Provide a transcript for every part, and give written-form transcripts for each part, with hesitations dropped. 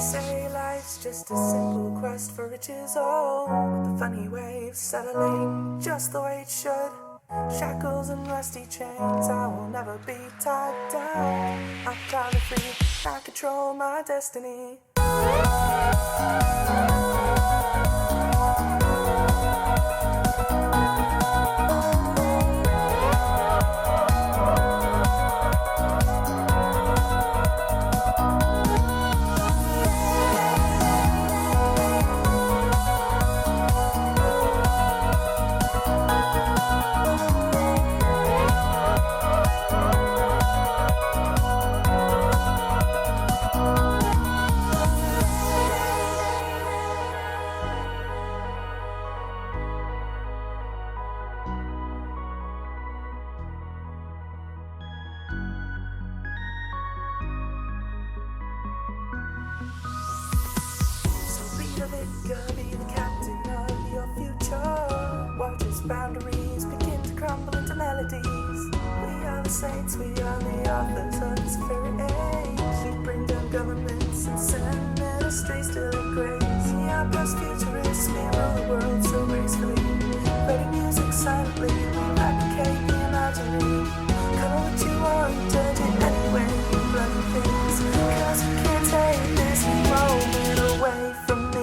Say life's just a simple quest for riches, oh, with the funny waves settling just the way it should. Shackles and rusty chains, I will never be tied down. I'm finally free, I control my destiny. Be the captain of your future. Watch as boundaries begin to crumble into melodies. We are the saints, we are the authors of this fairy age. We bring down governments and send ministries to their grace. We are past futurists, we rule the world so gracefully. Writing music silently, we replicate the imaginary. Color what you want, turn it anyway, bloody things. Cause we can't take this moment away from me.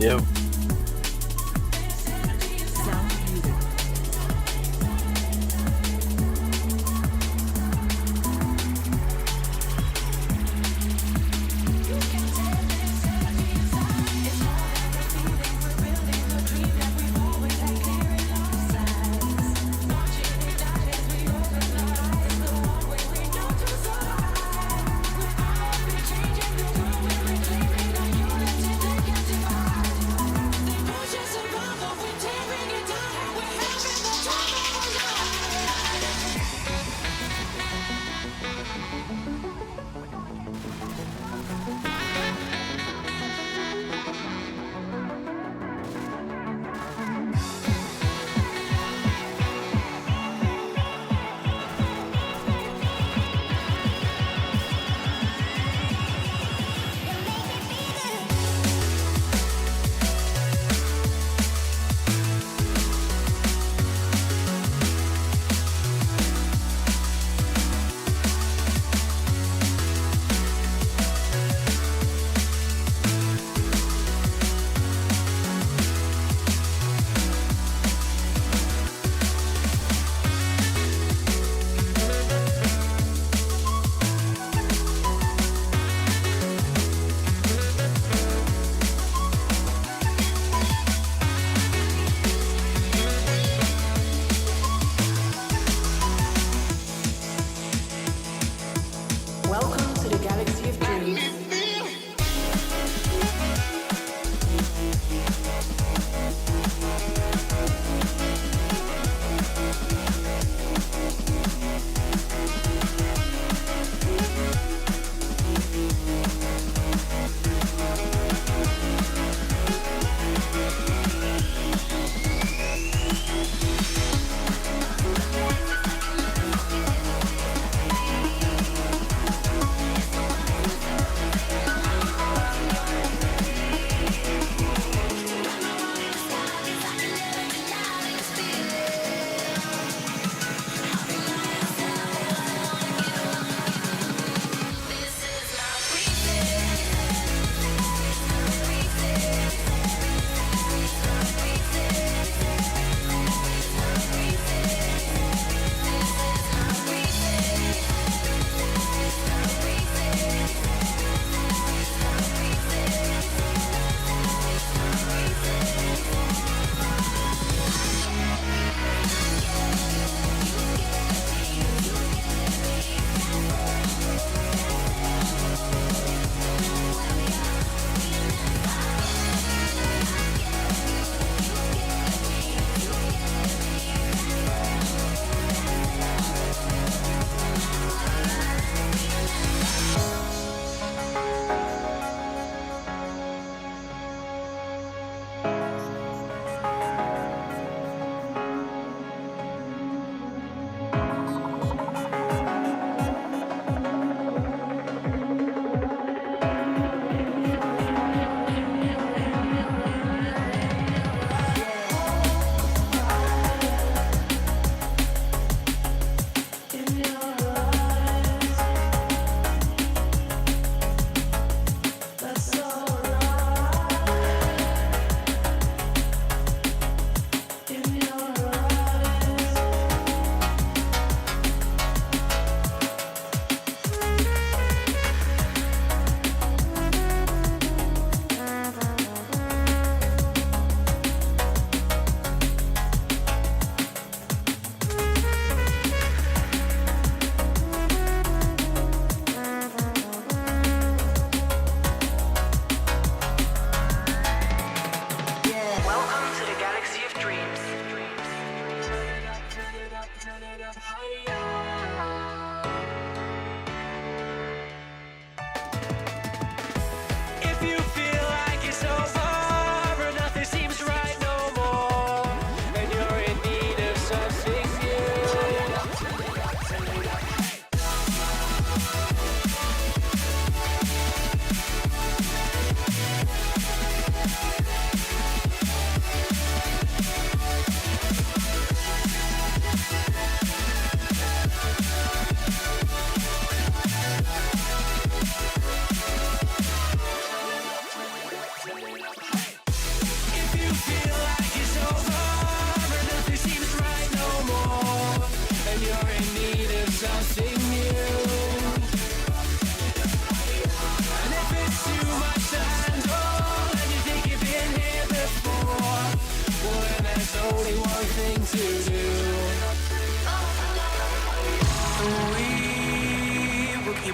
Yep. Sound muted.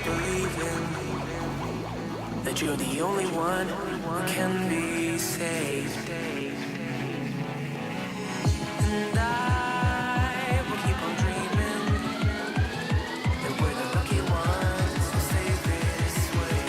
keep believing that you're the only one who can be saved. And I will keep on dreaming that we're the lucky ones who stay this way.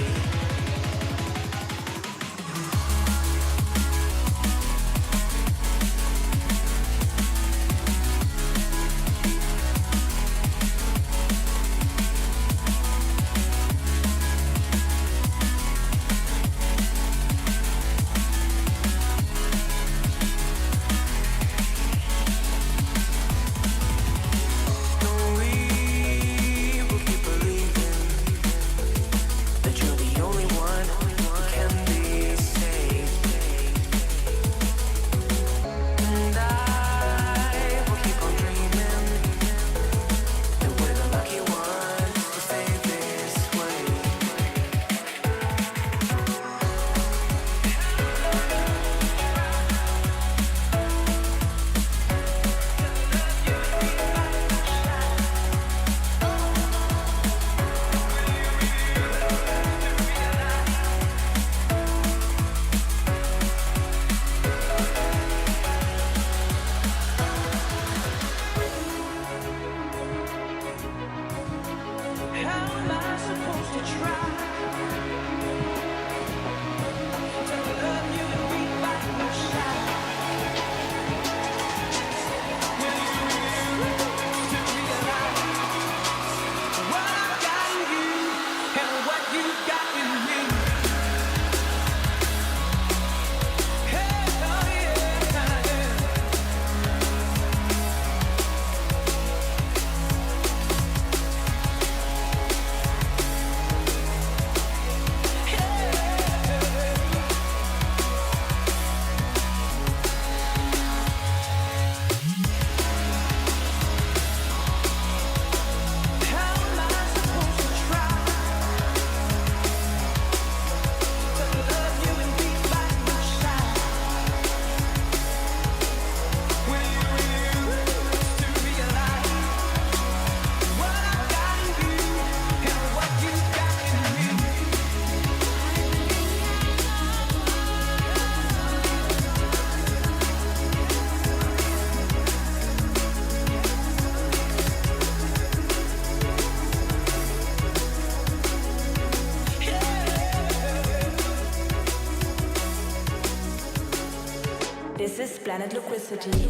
This is Planet Liquidity.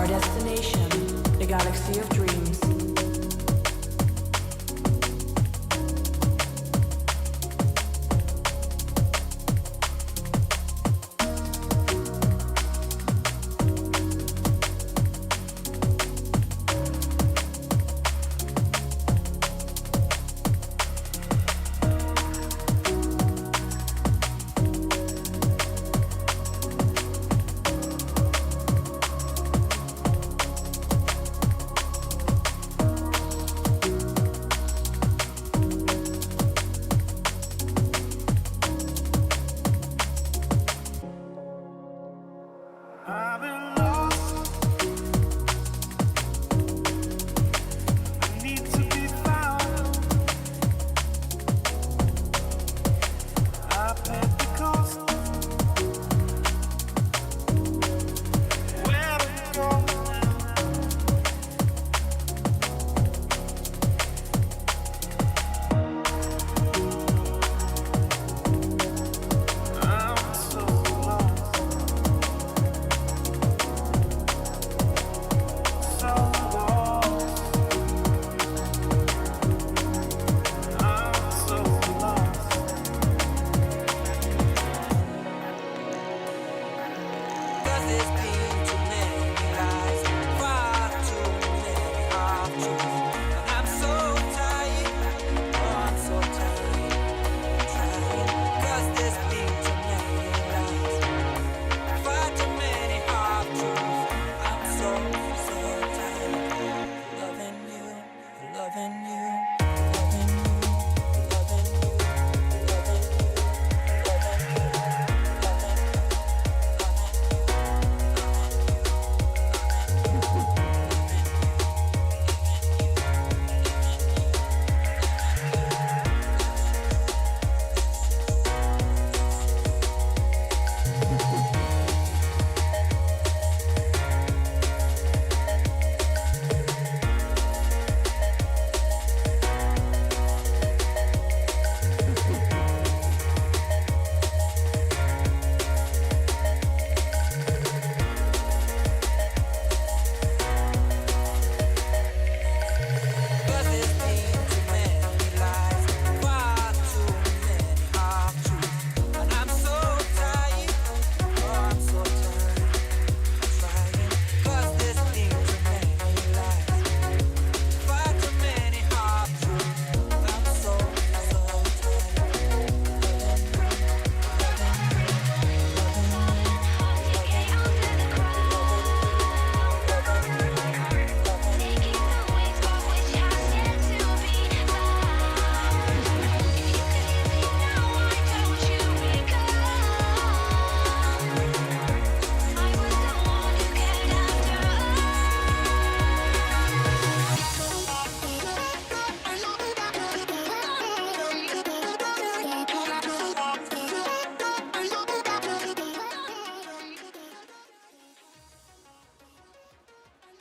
Our destination, the galaxy of dreams.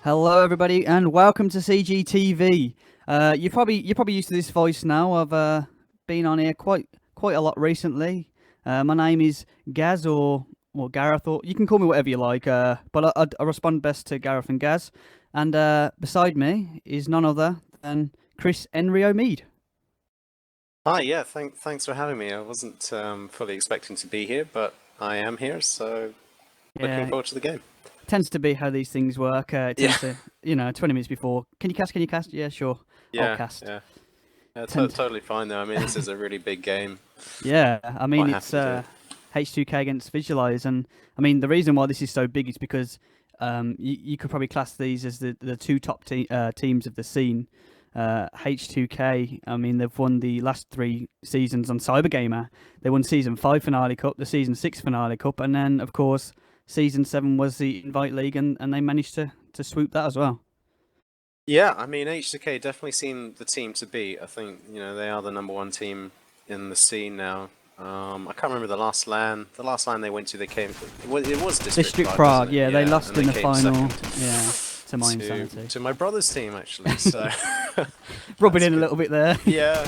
Hello, everybody, and welcome to CGTV. You're probably used to this voice now. I've been on here quite a lot recently. My name is Gaz or Gareth, or you can call me whatever you like. But I respond best to Gareth and Gaz. And beside me is none other than Chris Enrio Mead. Hi, yeah, thanks for having me. I wasn't fully expecting to be here, but I am here, so looking forward to the game. Tends to be how these things work. It tends Yeah. to, 20 minutes before. Can you cast? Can you cast? Yeah, sure. I'll Yeah, cast. yeah. Tend- Totally fine though. I mean, this is a really big game. Yeah, I mean, Quite it's happy to H2k against Visualize, and I mean the reason why this is so big is because you could probably class these as the two top teams of the scene. H2k, I mean, they've won the last 3 seasons on CyberGamer. They won Season 5 Finale Cup, the Season 6 Finale Cup, and then, of course, Season 7 was the Invite League, and they managed to swoop that as well. Yeah, I mean, H2K definitely seem the team to beat. I think, they are the #1 team in the scene now. I can't remember the last LAN. The last LAN they went to, it was District Prague, wasn't it? yeah, they lost and in they the came final. second Yeah, to my insanity. to my brother's team, actually, so... Rubbing That's in a good. little bit there. Yeah.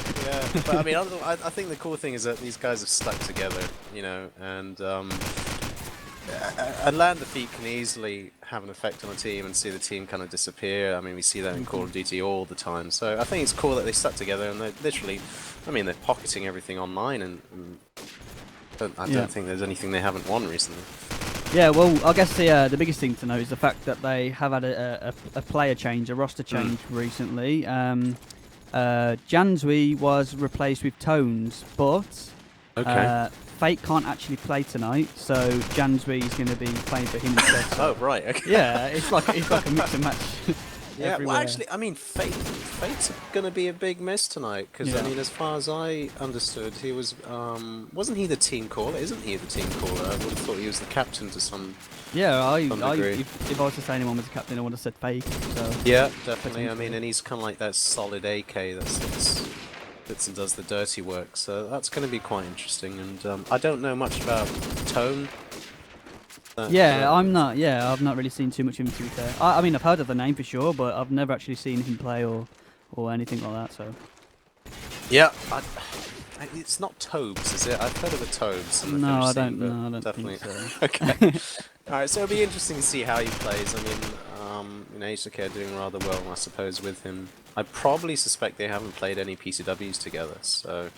But I mean, I think the cool thing is that these guys have stuck together, and a land defeat can easily have an effect on a team and see the team kind of disappear. I mean, we see that in Call of Duty all the time. So I think it's cool that they stuck together and they're literally, I mean, they're pocketing everything online, and I don't think there's anything they haven't won recently. Yeah, well, I guess the biggest thing to know is the fact that they have had a player change, a roster change recently. Janswy was replaced with Tones, but Fate can't actually play tonight, so Janswy is going to be playing for him instead. So. Oh, right, okay. Yeah, it's like a mix and match. Yeah, everywhere. well, actually, I mean, Fate's going to be a big miss tonight, because, I mean, as far as I understood, he was, wasn't he the team caller? Isn't he the team caller? I would have thought he was the captain to some degree. If I was to say anyone was a captain, I would have said Fate. So. Yeah, definitely. I mean, and he's kind of like that solid AK that sits and does the dirty work, so that's going to be quite interesting, and I don't know much about Tone. I've not really seen too much of him, to be fair. I mean, I've heard of the name for sure, but I've never actually seen him play or anything like that, so... Yeah, it's not Tobes, is it? I've heard of the Tobes. No, I don't definitely. think so. Okay. Alright, so it'll be interesting to see how he plays. I mean, H2K are doing rather well, I suppose, with him. I probably suspect they haven't played any PCWs together, so...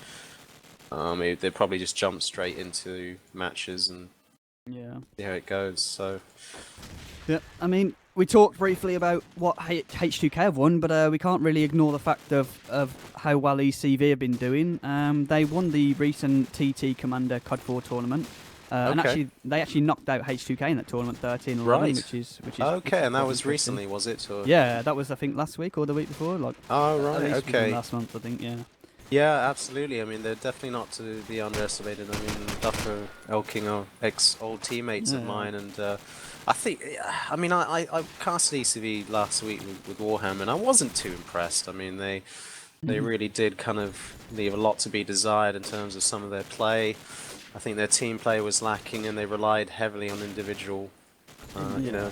they probably just jump straight into matches and... Yeah. See how it goes, so... Yeah, I mean, we talked briefly about what H2K have won, but we can't really ignore the fact of how well ECV have been doing. They won the recent TT Commander COD 4 tournament. And they actually knocked out H2K in that tournament 13-11, right. which is okay, and that was recently, was it? Or? Yeah, that was, I think, last week or the week before. Oh, right, okay. Last month, I think, yeah. Yeah, absolutely. I mean, they're definitely not to be underestimated. I mean, Duffer, Elking are ex-old teammates of mine, and I think, I mean, I casted ECV last week with Warhammer, and I wasn't too impressed. I mean, they really did kind of leave a lot to be desired in terms of some of their play. I think their team play was lacking, and they relied heavily on individual,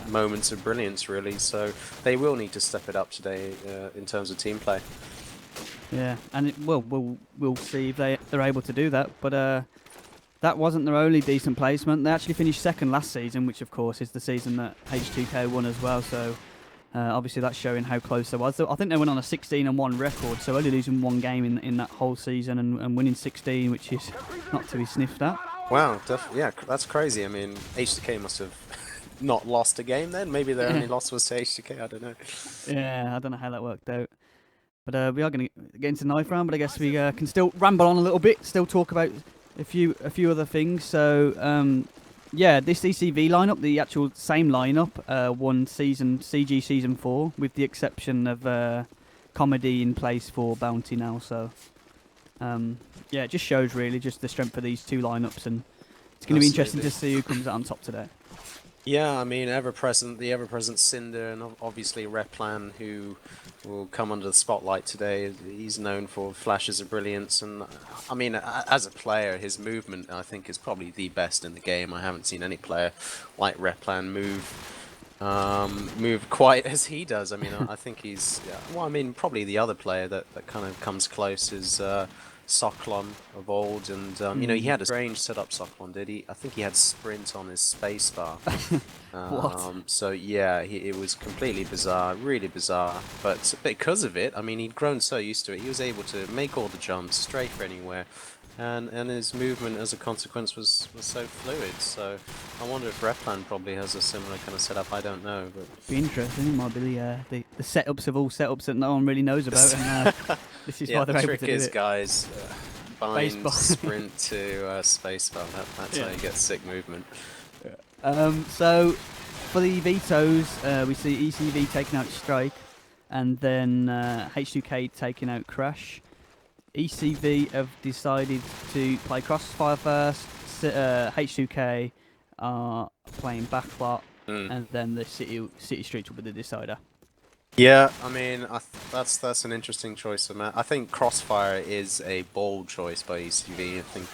moments of brilliance, really. So they will need to step it up today in terms of team play. Yeah, and we'll see if they're able to do that. But that wasn't their only decent placement. They actually finished second last season, which of course is the season that H2K won as well. So obviously that's showing how close they was. I think they went on a 16-1 record, so only losing 1 game in that whole season and winning 16, which is not to be sniffed at. Wow, yeah, that's crazy. I mean, H2K must have not lost a game then. Maybe their only loss was to H2K. I don't know. Yeah, I don't know how that worked out. But we are going to get into the knife round, but I guess we can still ramble on a little bit, still talk about a few other things. So, this ECV lineup, the actual same lineup, won CG Season 4, with the exception of Comedy in place for Bounty now. So, it just shows really just the strength of these two lineups, and it's going to be interesting to see who comes out on top today. Yeah, I mean, the ever-present Cinder, and obviously Replan, who will come under the spotlight today. He's known for flashes of brilliance, and I mean, as a player, his movement, I think, is probably the best in the game. I haven't seen any player like Replan move move quite as he does. I mean, I think he's, yeah, well, I mean, probably the other player that kind of comes close is Soklon of old, and you know, he had a strange setup. Soklon did he? I think he had sprint on his spacebar. What? So yeah, it was completely bizarre, really bizarre. But because of it, I mean, he'd grown so used to it, he was able to make all the jumps, strafe anywhere. And his movement as a consequence was so fluid. So I wonder if Replan probably has a similar kind of setup. I don't know, but Be interesting. It might be the setups of all setups that no one really knows about, and this is yeah, why the they're able trick to do is, it. guys, bind Spacebar. sprint to spacebar. That's how you get sick movement. So for the vetoes, we see ECV taking out Strike, and then H2k taking out Crash. ECV have decided to play Crossfire first. H2k are playing Backlot, and then the City Streets will be the decider. Yeah, I mean, that's an interesting choice of Matt. I think Crossfire is a bold choice by ECV. I think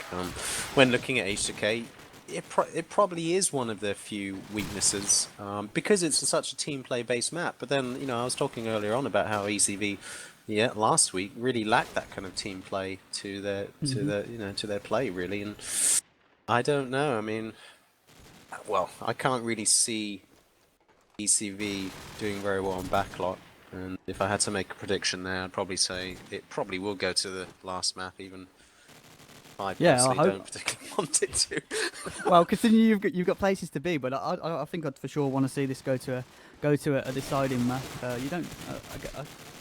when looking at H2K, it probably is one of their few weaknesses because it's such a team play based map. But then, you know, I was talking earlier on about how ECV, yeah, last week really lacked that kind of team play to their to their play really. And I don't know. I mean, well, I can't really see ECV doing very well on backlot, and if I had to make a prediction there, I'd probably say it probably will go to the last map, even I personally don't particularly want it to. Well, considering you've got places to be, but I think I'd for sure want to see this go to a deciding map. You don't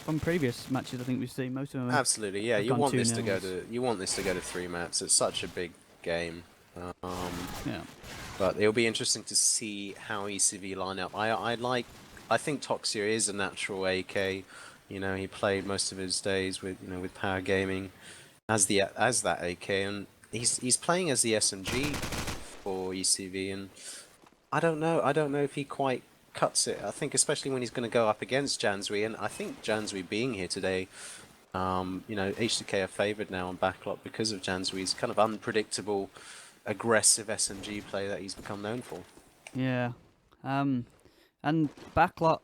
from previous matches, I think we've seen most of them. Absolutely, yeah. have You gone want 2-0s. this to go to 3 maps. It's such a big game. Yeah. But it'll be interesting to see how ECV line up. I think Toxia is a natural AK. You know, he played most of his days with Power Gaming as that AK, and he's playing as the SMG for ECV, and I don't know if he quite cuts it. I think especially when he's going to go up against Jansui, and I think Jansui being here today, you know, H2K are favoured now on backlot because of Jansui's kind of unpredictable, aggressive SMG play that he's become known for. Yeah. And Backlot,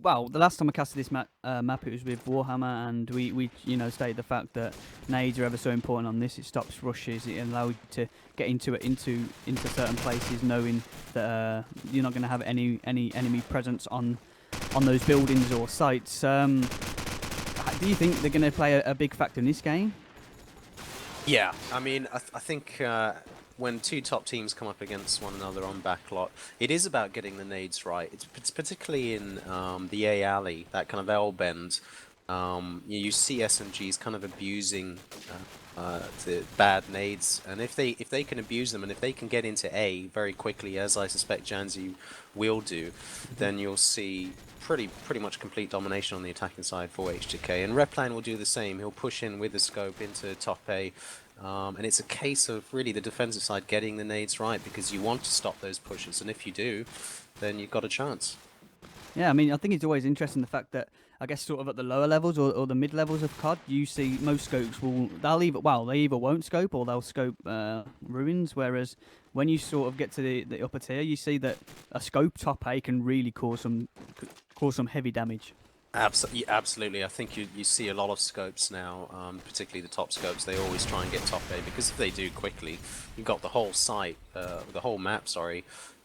well, the last time I casted this map, it was with Warhammer, and we stated the fact that nades are ever so important on this. It stops rushes. It allows you to get into certain places, knowing that you're not going to have any enemy presence on those buildings or sites. Do you think they're going to play a big factor in this game? Yeah, I mean, I think when two top teams come up against one another on backlot, it is about getting the nades right. It's particularly in the A alley, that kind of L bend. You see SMGs kind of abusing the bad nades, and if they can abuse them, and if they can get into A very quickly, as I suspect Janzi will do, then you'll see pretty much complete domination on the attacking side for H2K. And Replan will do the same. He'll push in with the scope into top A. And it's a case of really the defensive side getting the nades right, because you want to stop those pushes, and if you do, then you've got a chance. Yeah, I mean, I think it's always interesting the fact that I guess sort of at the lower levels or the mid levels of COD, you see most scopes they either won't scope or they'll scope ruins, whereas when you sort of get to the upper tier, you see that a scope top A can really cause some heavy damage. Absolutely. I think you see a lot of scopes now, particularly the top scopes. They always try and get top A, because if they do quickly, you've got the whole site, the whole map,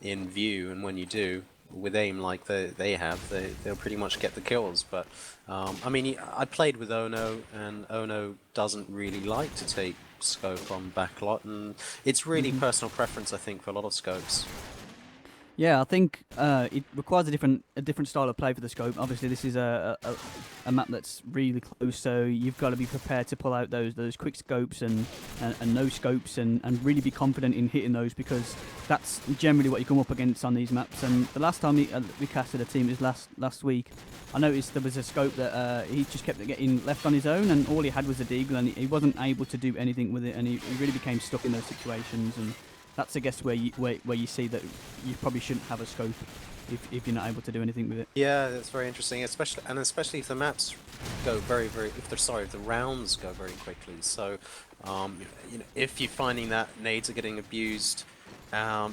in view, and when you do, with aim like they have, they'll pretty much get the kills. But I mean, I played with Ono, and Ono doesn't really like to take scope on backlot, and it's really personal preference, I think, for a lot of scopes. Yeah, I think it requires a different style of play for the scope. Obviously, this is a map that's really close, so you've got to be prepared to pull out those quick scopes and no scopes, and really be confident in hitting those, because that's generally what you come up against on these maps. And the last time we casted a team, it was last week, I noticed there was a scope that he just kept getting left on his own, and all he had was a deagle, and he wasn't able to do anything with it, and he really became stuck in those situations. And that's, I guess, where you see that you probably shouldn't have a scope if you're not able to do anything with it. Yeah, that's very interesting, especially if the maps go if the rounds go very quickly. So, if you're finding that nades are getting abused,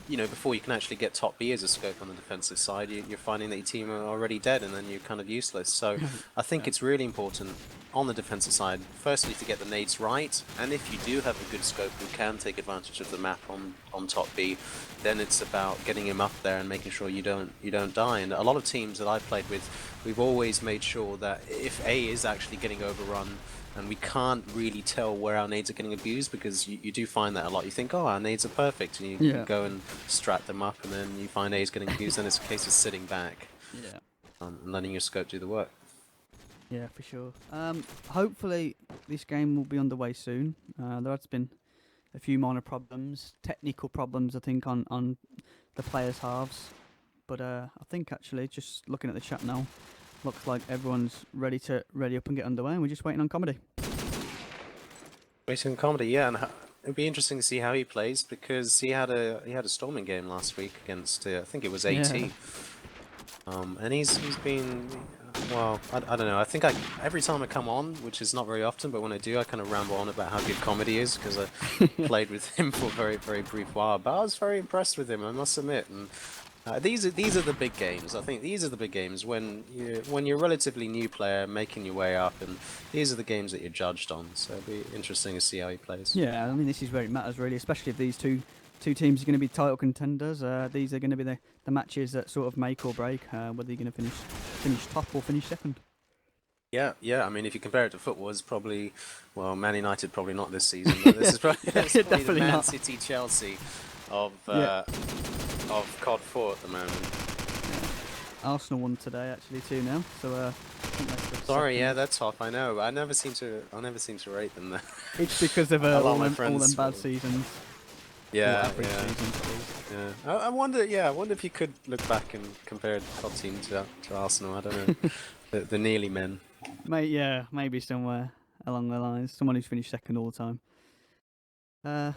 you know, before you can actually get top B as a scope on the defensive side, you're finding that your team are already dead, and then you're kind of useless. So I think it's really important on the defensive side, firstly, to get the nades right, and if you do have a good scope who can take advantage of the map on top B, then it's about getting him up there and making sure you don't die. And a lot of teams that I've played with, we've always made sure that if A is actually getting overrun, and we can't really tell where our nades are getting abused, because you do find that a lot. You think, oh, our nades are perfect, and you go and strat them up, and then you find A's getting abused, and it's a case of sitting back and letting your scope do the work. Yeah, for sure. Hopefully this game will be underway soon. There has been a few minor problems, technical problems, I think, on the players' halves. But I think actually, just looking at the chat now, looks like everyone's ready up and get underway, and we're just waiting on Comedy. Waiting on Comedy, yeah, and it'd be interesting to see how he plays, because he had a storming game last week against I think it was AT, and he's been, well, I don't know. I think every time I come on, which is not very often, but when I do, I kind of ramble on about how good Comedy is, because I played with him for a very, very brief while. But I was very impressed with him, I must admit. And these are the big games. I think these are the big games when you're a relatively new player making your way up, and these are the games that you're judged on. So it'll be interesting to see how he plays. Yeah, I mean, this is where it matters really, especially if these two teams are going to be title contenders. These are going to be the matches that sort of make or break whether you're going to finish top or finish second. Yeah. I mean, if you compare it to football, it's probably, well, Man United probably not this season, but this is probably, the Man City Chelsea of COD 4 at the moment. Yeah. Arsenal won today actually 2-0. So I think that's the sorry, second. yeah, that's tough. I know. I never seem to rate them there. It's because of all them bad seasons. Yeah. I wonder if you could look back and compare the COD team to Arsenal. I don't know. the nearly men. Maybe somewhere along the lines. Someone who's finished second all the time.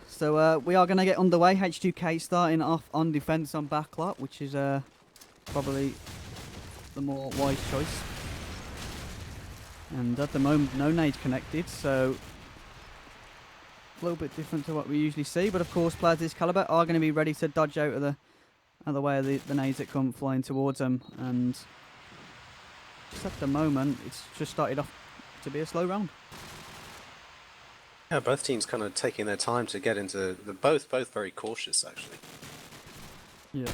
So we are going to get underway. H2k starting off on defense on backlot, which is probably the more wise choice. And at the moment, no nade connected, so a little bit different to what we usually see. But of course, players this caliber are going to be ready to dodge out of the way of the nades that come flying towards them. And just at the moment, it's just started off to be a slow round. Yeah, both teams kind of taking their time to get into both very cautious actually. Yeah.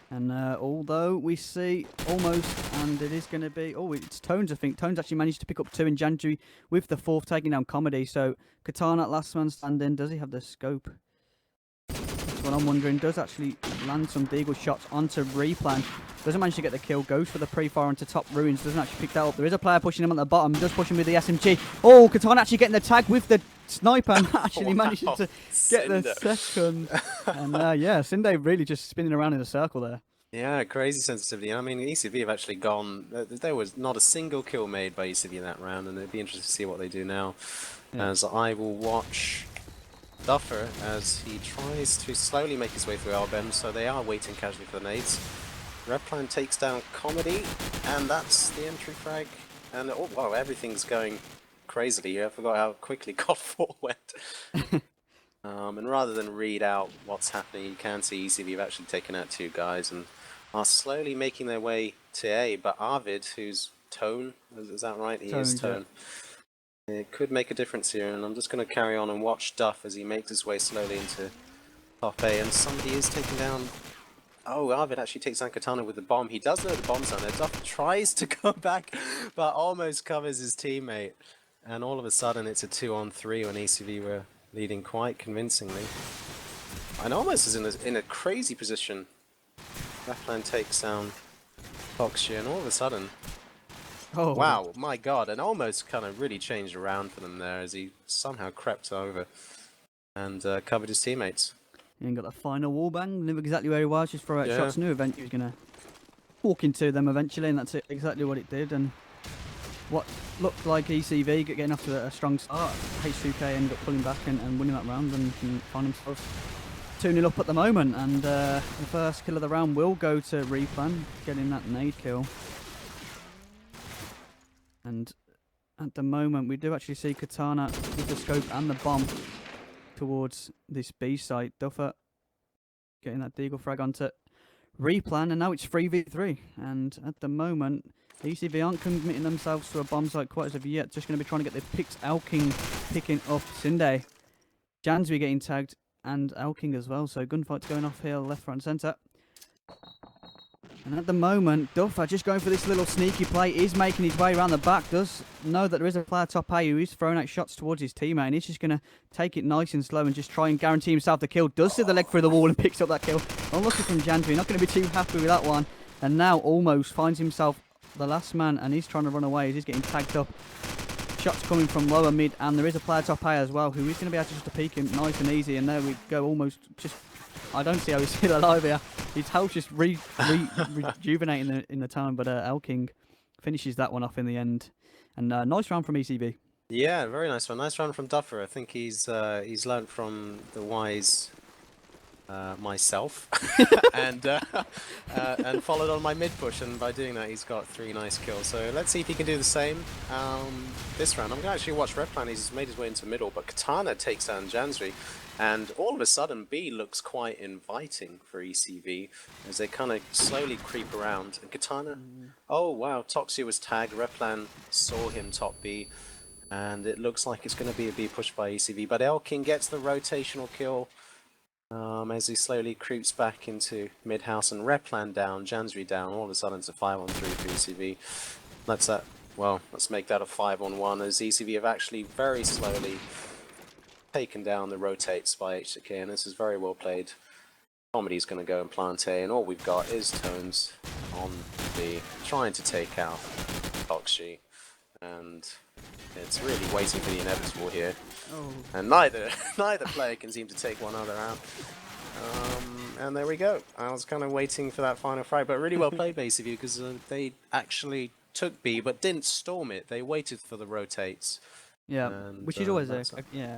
And although we see almost, and it is going to be, it's Tones, I think. Tones actually managed to pick up 2 in January with the 4th taking down Comedy. So Katana at last man standing. Does he have the scope? That's what I'm wondering. Does actually land some deagle shots onto Replan. Doesn't manage to get the kill. Goes for the pre-fire onto top ruins. Doesn't actually pick that up. There is a player pushing him at the bottom. Does push him with the SMG. Oh, Katana actually getting the tag with the sniper and actually managed to get the second. And Sinde really just spinning around in a circle there. Yeah, crazy sensitivity. I mean, ECV have actually gone. There was not a single kill made by ECV in that round, and it'd be interesting to see what they do now. Yeah. As I will watch Duffer as he tries to slowly make his way through Alben, so they are waiting casually for the nades. Replan takes down Comedy, and that's the entry frag. And oh wow, everything's going crazily here. I forgot how quickly COD 4 went. And rather than read out what's happening, you can see ECV have actually taken out 2 guys and are slowly making their way to A. But Arvid, who's Tone, is that right? He is Tone. Yeah. It could make a difference here, and I'm just going to carry on and watch Duff as he makes his way slowly into top A. And somebody is taken down. Oh, Arvid actually takes down Katana with the bomb. He does know the bomb's down there. Duff tries to go back, but almost covers his teammate. And all of a sudden, it's a 2-on-3 when ECV were leading quite convincingly. And almost is in a crazy position. Replan takes down Foxy, and all of a sudden, oh wow, my god, and almost kind of really changed around for them there as he somehow crept over and covered his teammates. And got the final wallbang, knew exactly where he was, just throw out shots, knew eventually he was going to walk into them eventually, and that's exactly what it did. And what looked like ECV getting off to a strong start, H2k ended up pulling back and winning that round and can find themselves 2-0 up at the moment. And the first kill of the round will go to Replan, getting that nade kill. And at the moment, we do actually see Katana with the scope and the bomb towards this B site. Duffer getting that deagle frag onto Replan, and now it's 3v3. And at the moment, ECV aren't committing themselves to a bomb site quite as of yet. Just going to be trying to get their picks. Elking picking up Sinde. Jansby getting tagged, and Elking as well. So gunfights going off here, left, right, and centre. And at the moment, Duffer just going for this little sneaky play, is making his way around the back, does know that there is a player top A who is throwing out shots towards his teammate, and he's just going to take it nice and slow and just try and guarantee himself the kill. Does see the leg through the wall and picks up that kill. Unlucky from Jansby, not going to be too happy with that one. And now almost finds himself the last man, and he's trying to run away as he's getting tagged up. Shots coming from lower mid, and there is a player top A as well, who is going to be able to just peek him nice and easy, and there we go, almost just... I don't see how he's still alive here. His health just rejuvenating in the time, but Elking finishes that one off in the end. And nice round from ECV. Yeah, very nice one. Nice round from Duffer. I think he's learned from the wise myself and followed on my mid push, and by doing that he's got 3 nice kills. So let's see if he can do the same this round. I'm going to actually watch Replan. He's made his way into middle, but Katana takes down Jansry. And all of a sudden, B looks quite inviting for ECV as they kind of slowly creep around. And Katana, oh wow, Toxia was tagged. Replan saw him top B, and it looks like it's going to be a B push by ECV. But Elking gets the rotational kill as he slowly creeps back into mid house, and Replan down, Jansry down. All of a sudden, it's a 5-on-3 for ECV. Let's make that a 5-on-1 as ECV have actually very slowly taken down the rotates by H2k, and this is very well played. Comedy's going to go and plant A, and all we've got is Tones on B, trying to take out Toxi, and it's really waiting for the inevitable here. Oh. And neither player can seem to take one other out. And there we go. I was kind of waiting for that final frag, but really well played by ECV, because they actually took B but didn't storm it. They waited for the rotates. Yeah, and, which is always yeah.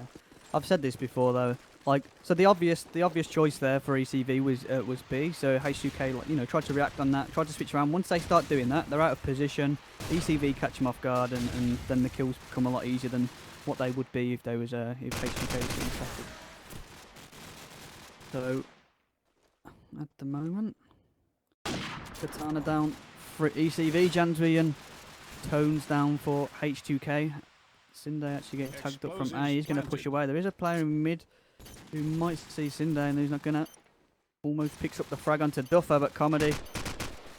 I've said this before though. Like, so the obvious choice there for ECV was B. So H2k, tried to react on that, tried to switch around. Once they start doing that, they're out of position. ECV catch them off guard, and then the kills become a lot easier than what they would be if H2k was being tested. So at the moment, Katana down for ECV, Jansby and Tones down for H2k. Sinde actually getting tagged up from A. He's going to push away. There is a player in mid who might see Sinde, and he's not going to. Almost picks up the frag onto Duffer, but Comedy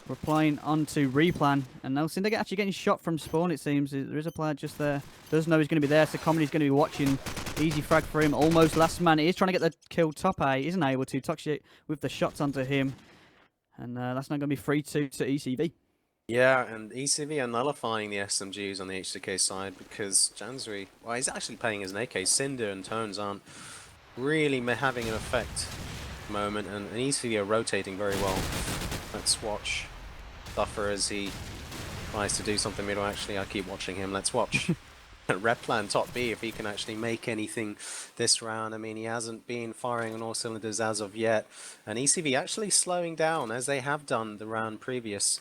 replying onto Replan. And now Sinde actually getting shot from spawn, it seems. There is a player just there. Doesn't know he's going to be there, so Comedy's going to be watching. Easy frag for him. Almost last man. He is trying to get the kill top A. Isn't able to. Toxic with the shots onto him. And that's not going to be 3-2 to ECV. Yeah, and ECV are nullifying the SMGs on the H2k side because Jansry, well, he's actually playing as an AK. Cinder and Tones aren't really having an effect at the moment, and ECV are rotating very well. Let's watch Duffer as he tries to do something middle. Actually, I keep watching him. Let's watch Replan top B if he can actually make anything this round. I mean, he hasn't been firing on all cylinders as of yet, and ECV actually slowing down as they have done the round previous.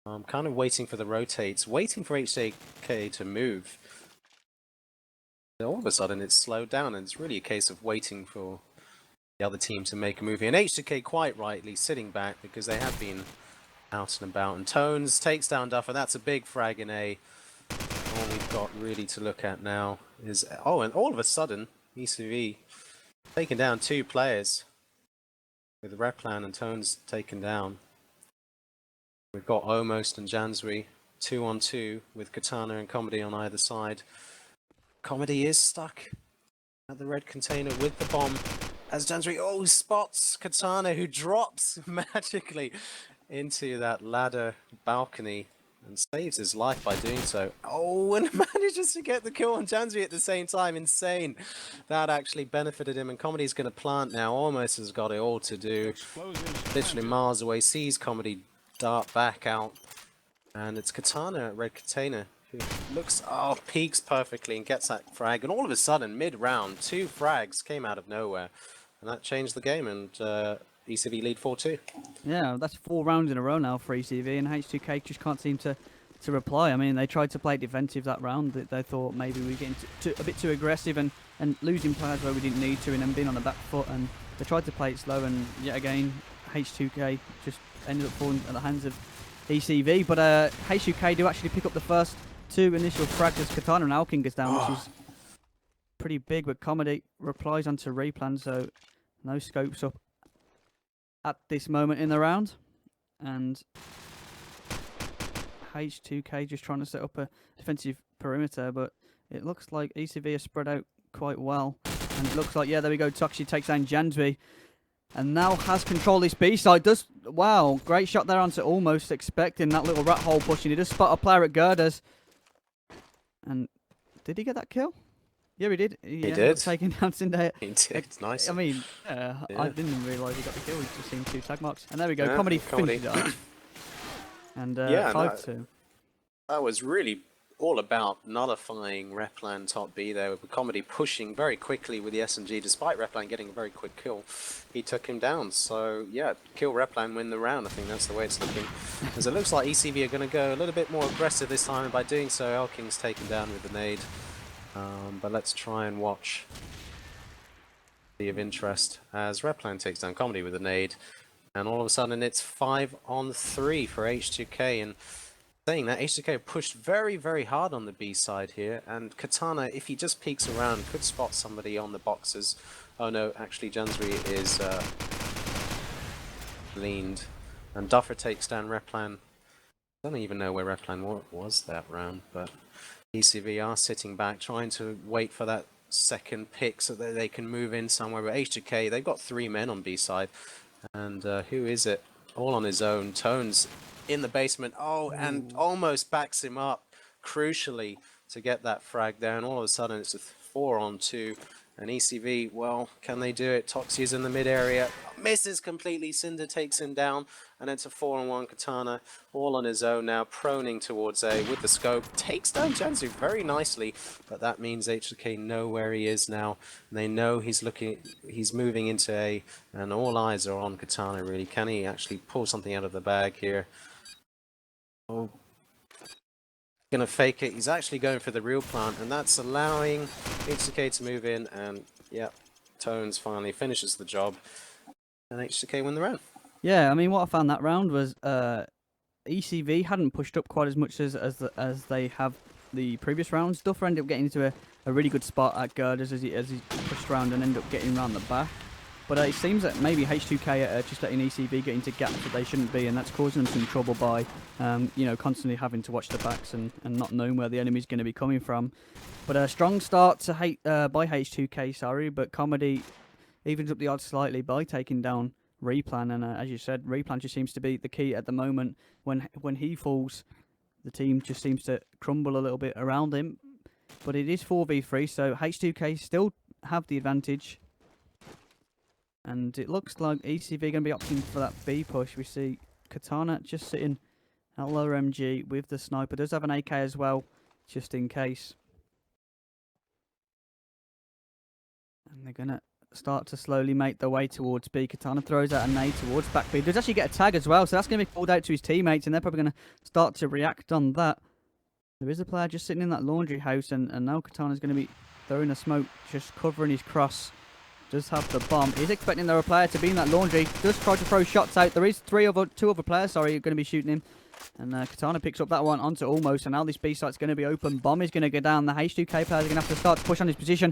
I'm kind of waiting for the rotates, waiting for H2k to move. And all of a sudden it's slowed down, and it's really a case of waiting for the other team to make a move. And H2k quite rightly sitting back because they have been out and about. And Tones takes down Duffer. That's a big frag in A. All we've got really to look at now is... Oh, and all of a sudden, ECV taking down 2 players with Replan and Tones taken down. We've got Almost and Jansry 2-on-2 with Katana and Comedy on either side. Comedy is stuck at the red container with the bomb as Jansry spots Katana, who drops magically into that ladder balcony and saves his life by doing so. Oh, and manages to get the kill on Jansry at the same time. Insane. That actually benefited him, and Comedy's going to plant now. Almost has got it all to do. Literally miles away. Sees Comedy dart back out, and it's Katana at red container who looks, peeks perfectly and gets that frag, and all of a sudden mid-round 2 frags came out of nowhere, and that changed the game, and ECV lead 4-2. Yeah, that's 4 rounds in a row now for ECV, and H2k just can't seem to reply. I mean, they tried to play defensive that round. They thought maybe we were getting a bit too aggressive and losing players where we didn't need to, and then being on the back foot, and They tried to play it slow, and yet again, H2k just ended up falling at the hands of ECV. But H2k do actually pick up the first 2 initial frags as Katana and Alking is down, which is pretty big. But Comedy replies onto Replan, so no scopes up at this moment in the round. And H2k just trying to set up a defensive perimeter, but it looks like ECV are spread out quite well. And it looks like, yeah, there we go, Toxi takes down Jansby and now has control of this B side. Wow, great shot there onto Almost, expecting that little rat hole pushing. He does spot a player at Girders. And did he get that kill? Yeah, he did. He did. Taking down Cinder. He did. Nice. I mean, I didn't realise he got the kill. He's just seen 2 tag marks. And there we go. Comedy finished it off. And 5-2. That was really all about nullifying Replan top B there, with Comedy pushing very quickly with the SMG. Despite Replan getting a very quick kill, he took him down. So yeah, kill Replan, win the round. I think that's the way it's looking. As it looks like ECV are going to go a little bit more aggressive this time, and by doing so, Elking's taken down with the nade. But let's try and watch. Be of interest as Replan takes down Comedy with a nade, and all of a sudden it's 5-on-3 for H2k. And saying that, H2k pushed very, very hard on the B side here, and Katana, if he just peeks around, could spot somebody on the boxes. Oh no, actually Jansry is leaned, and Duffer takes down Replan. I don't even know where Replan was that round, but ECV are sitting back, trying to wait for that second pick so that they can move in somewhere. But H2k, they've got 3 men on B side, and who is it? All on his own. Tones in the basement. Oh, and almost backs him up, crucially, to get that frag down. All of a sudden, it's a 4-on-2. And ECV, well, can they do it? Toxi is in the mid area, misses completely. Cinder takes him down, and it's a 4-on-1 Katana, all on his own now, proning towards A with the scope. Takes down Jansu very nicely, but that means H2k know where he is now. And they know he's moving into A, and all eyes are on Katana, really. Can he actually pull something out of the bag here? Oh. Gonna fake it. He's actually going for the real plant, and that's allowing H2k to move in, and yeah, Tones finally finishes the job, and H2k win the round. Yeah, I mean, what I found that round was ECV hadn't pushed up quite as much as they have the previous rounds. Duffer ended up getting into a really good spot at Girders as he pushed around and ended up getting around the back. But it seems that maybe H2k are just letting ECV get into gaps that they shouldn't be, and that's causing them some trouble by, you know, constantly having to watch the backs and not knowing where the enemy's going to be coming from. But a strong start to by H2k, sorry, but Comedy evens up the odds slightly by taking down Replan, and as you said, Replan just seems to be the key at the moment. When he falls, the team just seems to crumble a little bit around him. But it is 4v3, so H2k still have the advantage. And it looks like ECV going to be opting for that B push. We see Katana just sitting at lower MG with the sniper. Does have an AK as well, just in case. And they're going to start to slowly make their way towards B. Katana throws out a nade towards back B. Does actually get a tag as well, so that's going to be called out to his teammates, and they're probably going to start to react on that. There is a player just sitting in that laundry house, and now Katana's going to be throwing a smoke, just covering his cross. Does have the bomb. He's expecting their player to be in that laundry. Does try to throw shots out. There is two other players, sorry, going to be shooting him. And Katana picks up that one onto Almost. And now this B site's going to be open. Bomb is going to go down. The H2k players are going to have to start to push on his position.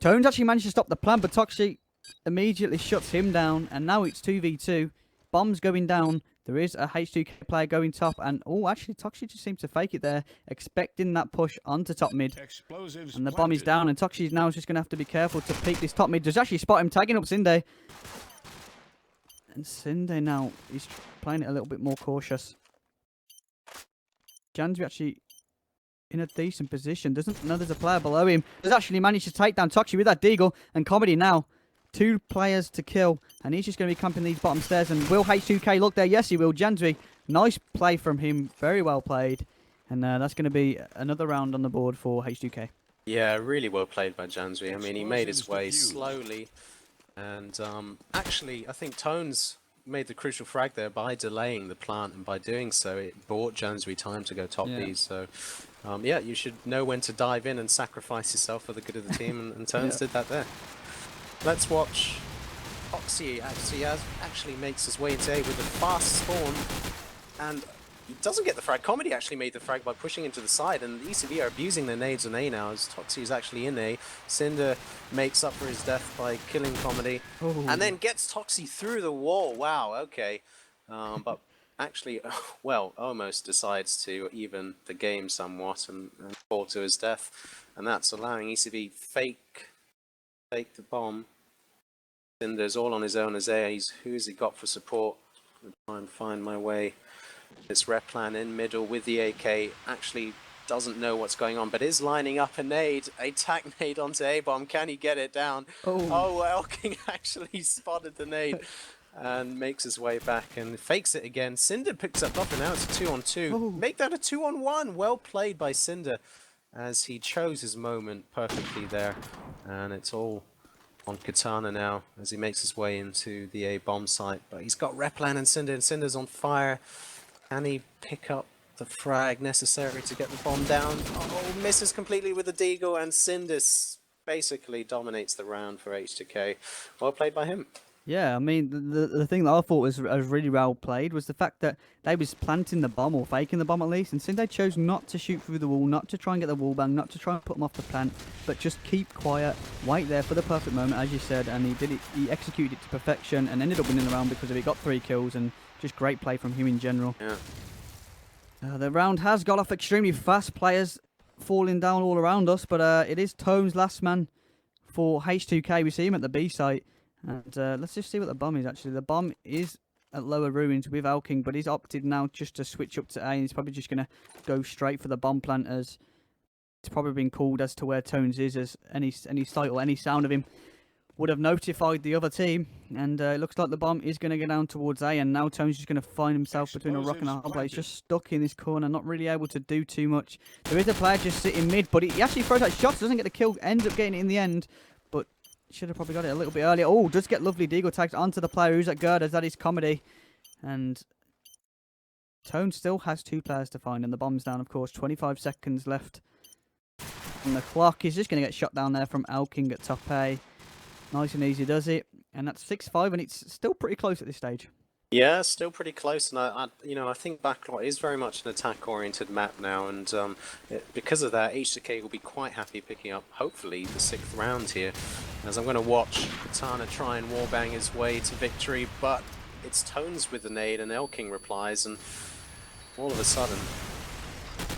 Tones actually managed to stop the plan, but Toxi immediately shuts him down. And now it's 2v2. Bomb's going down. There is a H2k player going top, and actually Toxi just seems to fake it there, expecting that push onto top mid. Explosives and the bomb is down, and Toxi now is just going to have to be careful to peek this top mid. Does actually spot him tagging up Sinde. And Sinde now, he's playing it a little bit more cautious. Jan's actually in a decent position. Doesn't know there's a player below him. Does actually manage to take down Toxi with that deagle, and Comedy now. 2 players to kill, and he's just going to be camping these bottom stairs. And will H2k look there? Yes, he will. Jansby, nice play from him. Very well played. And that's going to be another round on the board for H2k. Yeah, really well played by Jansby. I mean, he made his way slowly. And actually, I think Tones made the crucial frag there by delaying the plant. And by doing so, it bought Jansby time to go top B. So, yeah, you should know when to dive in and sacrifice yourself for the good of the team. And Tones did that there. Let's watch Oxy actually makes his way into A with a fast spawn, and he doesn't get the frag. Comedy actually made the frag by pushing into the side, and the ECV are abusing their nades on A now as Toxie is actually in A. Cinder makes up for his death by killing Comedy, and then gets Toxie through the wall. Wow, okay. But actually, well, almost decides to even the game somewhat and fall to his death. And that's allowing ECV fake the bomb. Cinder's all on his own as A. Who's he got for support? I'm trying to find my way. This Replan in middle with the AK actually doesn't know what's going on, but is lining up a nade, a tac nade onto A-bomb. Can he get it down? Oh, Elking actually spotted the nade and makes his way back and fakes it again. Cinder picks up Buffer. Now it's a 2-on-2. Make that a 2-on-1. Well played by Cinder as he chose his moment perfectly there. And it's all on Katana now as he makes his way into the A bomb site. But he's got Replan and Cinder's on fire. Can he pick up the frag necessary to get the bomb down? Oh, misses completely with the Deagle, and Cindis basically dominates the round for H2k. Well played by him. Yeah, I mean, the thing that I thought was really well played was the fact that they was planting the bomb, or faking the bomb at least, and Sinde chose not to shoot through the wall, not to try and get the wall bang, not to try and put them off the plant, but just keep quiet, wait there for the perfect moment, as you said, and he did it. He executed it to perfection and ended up winning the round because of it. Got 3 kills and just great play from him in general. Yeah. The round has got off extremely fast, players falling down all around us, but it is Tone's last man for H2k. We see him at the B site. And let's just see what the bomb is actually. The bomb is at lower ruins with Elking, but he's opted now just to switch up to A, and he's probably just going to go straight for the bomb plant, as it's probably been called as to where Tones is, as any sight or any sound of him would have notified the other team. And it looks like the bomb is going to go down towards A, and now Tones is going to find himself between a rock and a hard place. He's just stuck in this corner, not really able to do too much. There is a player just sitting mid, but he actually throws out shots, doesn't get the kill, ends up getting it in the end. But should have probably got it a little bit earlier. Oh, does get lovely Deagle tags onto the player who's at Girders. That is Comedy. And Tone still has 2 players to find, and the bomb's down, of course. 25 seconds left on the clock. He's just going to get shot down there from Elking at top A. Nice and easy does it. And that's 6-5, and it's still pretty close at this stage. Yeah, still pretty close, and I think Backlot is very much an attack-oriented map now, and because of that, H2k will be quite happy picking up, hopefully, the 6th round here. As I'm going to watch Katana try and wallbang his way to victory, but it's Tones with the nade, and Elking replies, and all of a sudden,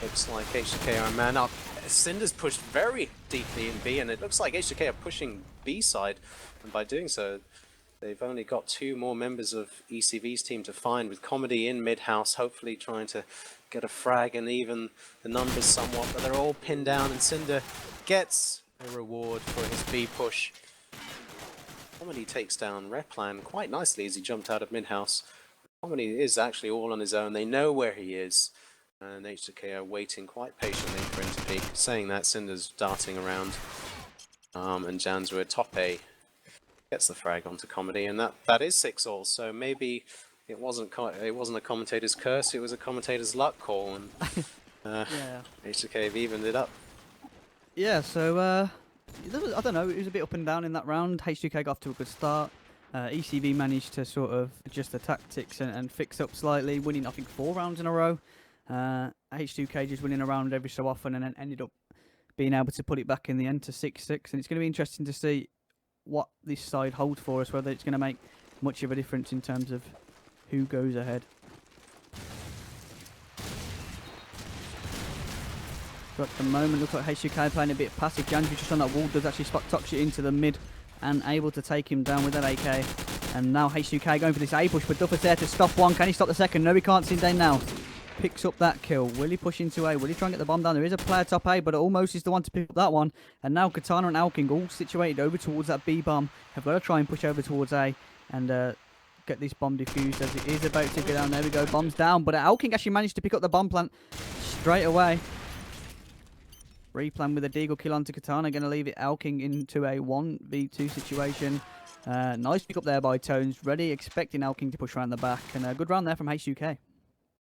looks like H2k are a man up. Cinder's pushed very deeply in B, and it looks like H2k are pushing B side, and by doing so, they've only got 2 more members of ECV's team to find, with Comedy in mid-house, hopefully trying to get a frag and even the numbers somewhat, but they're all pinned down, and Cinder gets a reward for his B push. Comedy takes down Replan quite nicely as he jumped out of mid-house. Comedy is actually all on his own, they know where he is, and H2k are waiting quite patiently for him to peek. Saying that, Cinder's darting around, and Jansua top A gets the frag onto Comedy, and that is 6-all. So maybe it wasn't a commentator's curse; it was a commentator's luck call, and Yeah. H2k have evened it up. Yeah, so I don't know, it was a bit up and down in that round. H2k got off to a good start. ECV managed to sort of adjust the tactics and fix up slightly, winning I think 4 rounds in a row. H2k just winning a round every so often, and then ended up being able to put it back in the end to 6-6. And it's going to be interesting to see what this side holds for us, whether it's going to make much of a difference in terms of who goes ahead. So at the moment, looks like H2k playing a bit passive. Jansby just on that wall does actually spot Toxic into the mid and able to take him down with that AK. And now H2k going for this A push, but Duffer's there to stop one. Can he stop the second? No, he can't. Sinde now picks up that kill. Will he push into A? Will he try and get the bomb down? There is a player top A, but almost is the one to pick up that one. And now Katana and Elking all situated over towards that B bomb. Have got to try and push over towards A and get this bomb defused as it is about to go down. There we go. Bomb's down, but Elking actually managed to pick up the bomb plant straight away. Replan with a Deagle kill onto Katana. Going to leave it Elking into a 1v2 situation. Nice pick up there by Tones. Ready, expecting Elking to push around the back. And a good round there from H2k.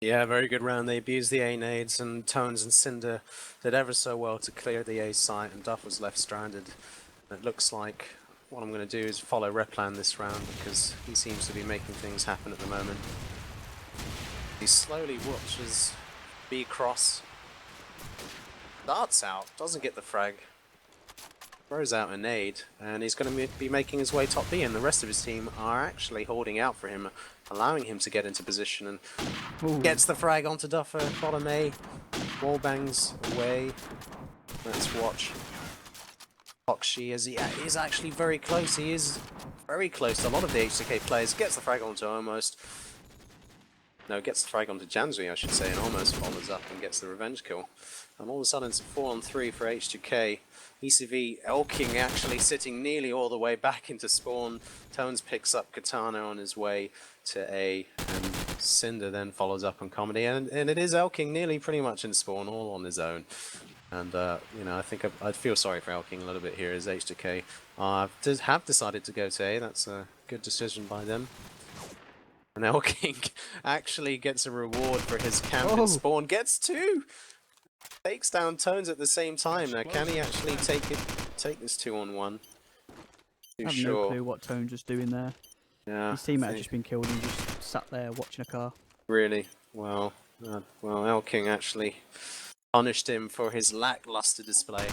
Yeah, very good round. They abused the A nades, and Tones and Cinder did ever so well to clear the A site, and Duff was left stranded. It looks like what I'm going to do is follow Replan this round because he seems to be making things happen at the moment. He slowly watches B cross. Darts out, doesn't get the frag. Throws out a nade, and he's going to be making his way top B, and the rest of his team are actually holding out for him, allowing him to get into position, and gets the frag onto Duffer, bottom A, wall bangs away. Let's watch Hoxie as he is actually very close. He is very close to a lot of the H2k players. Gets the frag onto almost. No, gets the frag onto Janzui, I should say, and almost follows up and gets the revenge kill. And all of a sudden it's 4-on-3 for H2k. ECV Elking actually sitting nearly all the way back into spawn. Tones picks up Katana on his way to A, and Cinder then follows up on Comedy. And it is Elking nearly pretty much in spawn, all on his own. And, you know, I think I'd feel sorry for Elking a little bit here as H2k have decided to go to A. That's a good decision by them. And Elking actually gets a reward for his camp in spawn. Gets 2! Takes down Tones at the same time. Now, can he actually take this 2-on-1? I have no clue what Tones was doing there. Yeah. His teammate had just been killed and just sat there watching a car. Really? Well, Elking actually punished him for his lackluster display.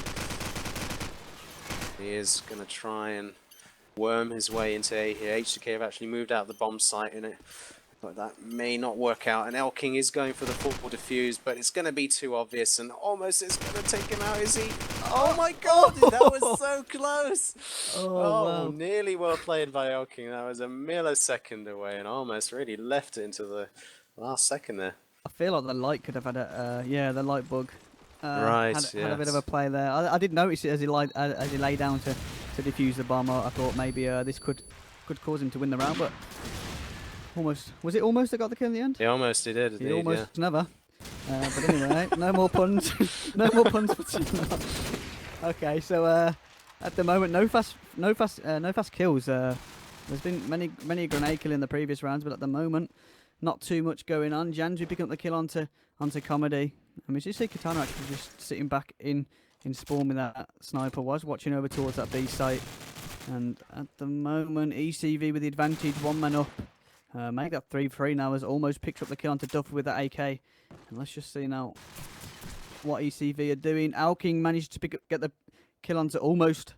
He is going to try and worm his way into A here. H2k have actually moved out the bomb site in it, but that may not work out. And Elking is going for the full defuse, but it's going to be too obvious, and almost is going to take him out. Is he? Oh my god, that was so close! Wow. Nearly well played by Elking. That was a millisecond away, and almost really left it into the last second there. I feel like the light could have had a the light bug. Right, had a bit of a play there. I did notice it as he lay down to defuse the bomb. I thought maybe this could cause him to win the round, but was it almost that got the kill in the end? He almost did. He almost never. But anyway, no more puns. No more puns for tonight. Okay, so at the moment, no fast kills. There's been many grenade kill in the previous rounds, but at the moment, not too much going on. Janzu picking up the kill onto Comedy. I mean, you see Katana actually just sitting back in spawn with that sniper was, watching over towards that B site. And at the moment, ECV with the advantage, 1 man up. Make that 3-3 now, has almost picked up the kill onto Duffer with that AK. And let's just see now what ECV are doing. Elking managed to get the kill onto almost.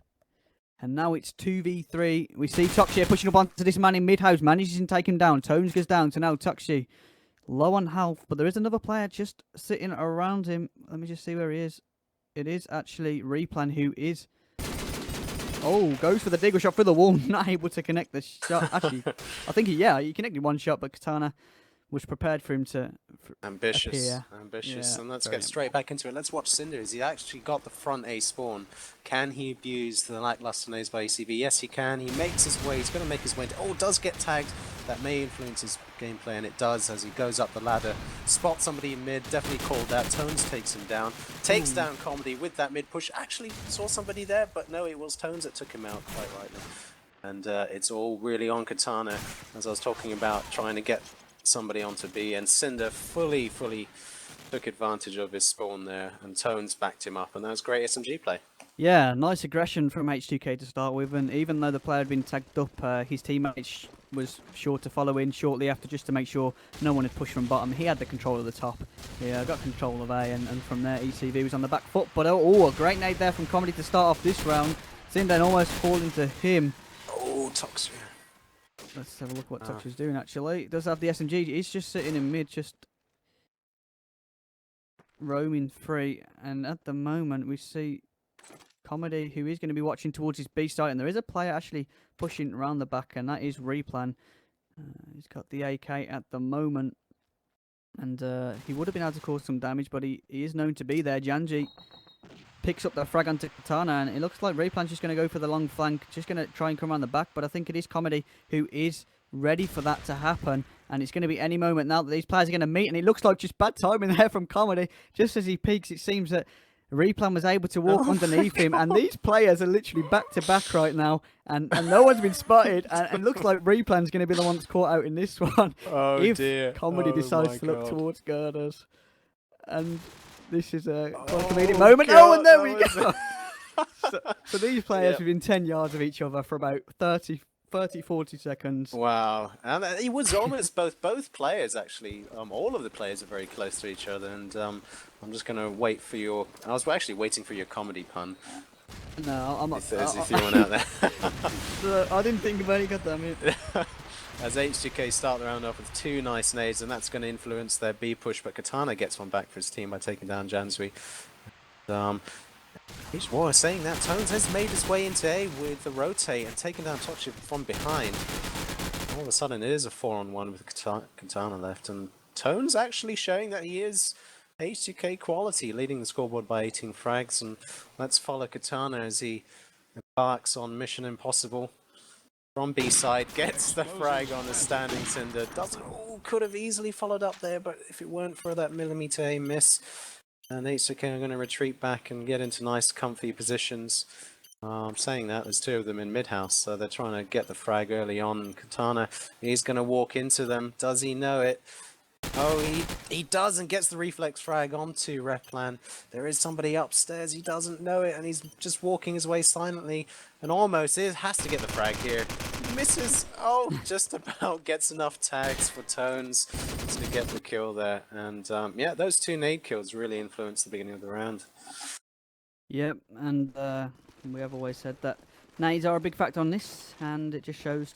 And now it's 2v3. We see Toxie pushing up onto this man in mid-house. Manages to take him down. Tones goes down. So now Toxie low on health. But there is another player just sitting around him. Let me just see where he is. It is actually Replan who is... Oh, goes for the digger shot through the wall. Not able to connect the shot. Actually, I think he connected one shot, but Katana was prepared for him to ambitious, appear. ambitious. Yeah, And let's get straight back into it. Let's watch Cinder. Has he actually got the front A spawn? Can he abuse the lackluster nose by ECV? Yes, he can. He makes his way. He's going to make his way into... Oh, does get tagged. That may influence his gameplay, and it does as he goes up the ladder. Spots somebody in mid. Definitely called that. Tones takes him down. Takes down Comedy with that mid push. Actually saw somebody there, but no, it was Tones that took him out quite rightly. And it's all really on Katana, as I was talking about, trying to get somebody onto B, and Cinder fully took advantage of his spawn there, and Tones backed him up, and that was great SMG play. Yeah, nice aggression from H2k to start with, and even though the player had been tagged up, his teammate was sure to follow in shortly after just to make sure no one had pushed from bottom. He had the control of the top. He got control of A, and from there ECV was on the back foot, but a great nade there from Comedy to start off this round. Cinder almost falling to him. Oh, Toxic. Let's have a look what Toxi's doing actually. He does have the SMG, he's just sitting in mid, just roaming free, and at the moment we see Comedy, who is going to be watching towards his B site, and there is a player actually pushing around the back, and that is Replan. He's got the AK at the moment, and he would have been able to cause some damage, but he is known to be there. Janji picks up the frag onto Katana, and it looks like Replan's just going to go for the long flank, just going to try and come around the back, but I think it is Comedy who is ready for that to happen, and it's going to be any moment now that these players are going to meet, and it looks like just bad timing there from Comedy. Just as he peeks, it seems that Replan was able to walk underneath him, and these players are literally back to back right now, and no one's been spotted, and it looks like Replan's going to be the one that's caught out in this one. Oh if dear. Comedy decides to look God. towards girders. And this is a quite a comedic Oh moment. God, Oh, and there that we was go. So these players Yep. within 10 yards of each other for about 30, 40 seconds. Wow, and it was almost both players actually. All of the players are very close to each other, and I'm just gonna wait for your. I was actually waiting for your comedy pun. No, I'm not. As you threw one out there. I didn't think of any, goddammit. As H2k start the round off with 2 nice nades, and that's going to influence their B push, but Katana gets one back for his team by taking down Jansui. Well, saying that, Tones has made his way into A with the rotate and taken down Tochi from behind. All of a sudden, it is a 4-on-1 with Katana left, and Tones actually showing that he is H2k quality, leading the scoreboard by 18 frags, and let's follow Katana as he embarks on Mission Impossible. From B side, gets the frag on the standing Cinder. Doesn't. Oh, could have easily followed up there, but if it weren't for that millimeter A miss, and H2k are going to retreat back and get into nice, comfy positions. Saying that, there's 2 of them in mid-house, so they're trying to get the frag early on. Katana, he's going to walk into them. Does he know it? Oh, he does, and gets the reflex frag onto Replan. There is somebody upstairs, he doesn't know it, and he's just walking his way silently, and almost has to get the frag here. Misses, oh, just about gets enough tags for Tones to get the kill there. And yeah, those 2 nade kills really influenced the beginning of the round. Yep, and we have always said that nades are a big factor on this, and it just shows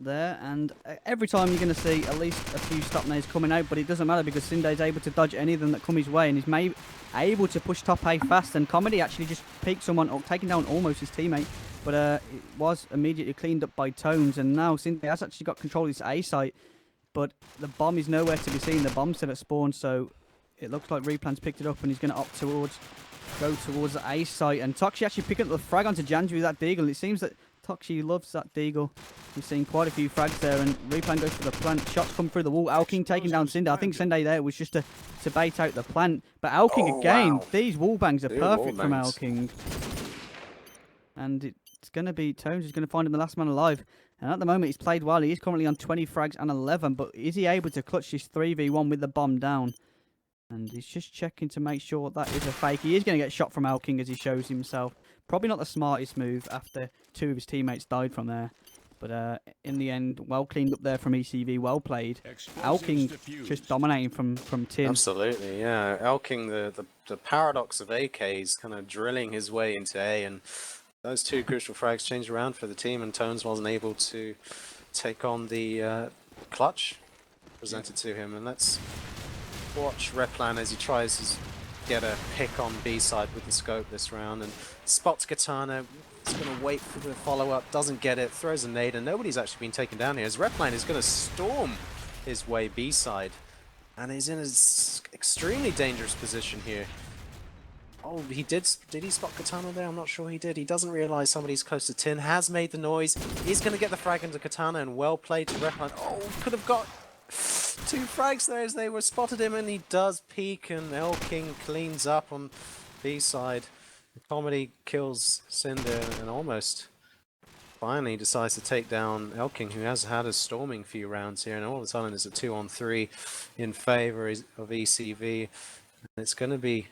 there. And every time you're going to see at least a few stop nades coming out, but it doesn't matter because Cinde's able to dodge any of them that come his way, and he's able to push top A fast. And Comedy actually just peeked someone, or taking down almost his teammate, but it was immediately cleaned up by Tones. And now Cinde has actually got control of this A site, but the bomb is nowhere to be seen. The bomb's still at spawn, so it looks like Replan's picked it up, and he's going to opt towards go towards the A site. And Toxi actually picking up the frag onto Janju with that deagle. It seems that Toxi loves that deagle. We've seen quite a few frags there, and Replan goes for the plant. Shots come through the wall. Alking taking down Cinde. I think Cinde there was just to bait out the plant. But Alking again, wow. These wall bangs are perfect wall from bangs. Alking. And it's going to be Tones who's going to find him the last man alive. And at the moment, he's played well. He is currently on 20 frags and 11. But is he able to clutch this 3v1 with the bomb down? And he's just checking to make sure that is a fake. He is going to get shot from Alking as he shows himself. Probably not the smartest move after 2 of his teammates died from there. But in the end, well cleaned up there from ECV, well played. Alking just dominating from Tin. Absolutely, yeah. Elking, the paradox of AKs, kind of drilling his way into A, and those 2 crucial frags changed around for the team, and Tones wasn't able to take on the clutch presented to him. And let's watch Replan as he tries to get a pick on B side with the scope this round, and spots Katana. He's going to wait for the follow-up, doesn't get it, throws a nade, and nobody's actually been taken down here, as Replan is going to storm his way B side, and he's in an extremely dangerous position here. Oh, did he spot Katana there? I'm not sure he did. He doesn't realise somebody's close to Tin, has made the noise, he's going to get the frag into Katana, and well played to Replan. Oh, could have got 2 frags there as they were spotted him, and he does peek, and Elking cleans up on B side. Comedy kills Cinder and almost finally decides to take down Elking, who has had a storming few rounds here, and all of a sudden it's a 2-on-3 in favour of ECV. And it's going to be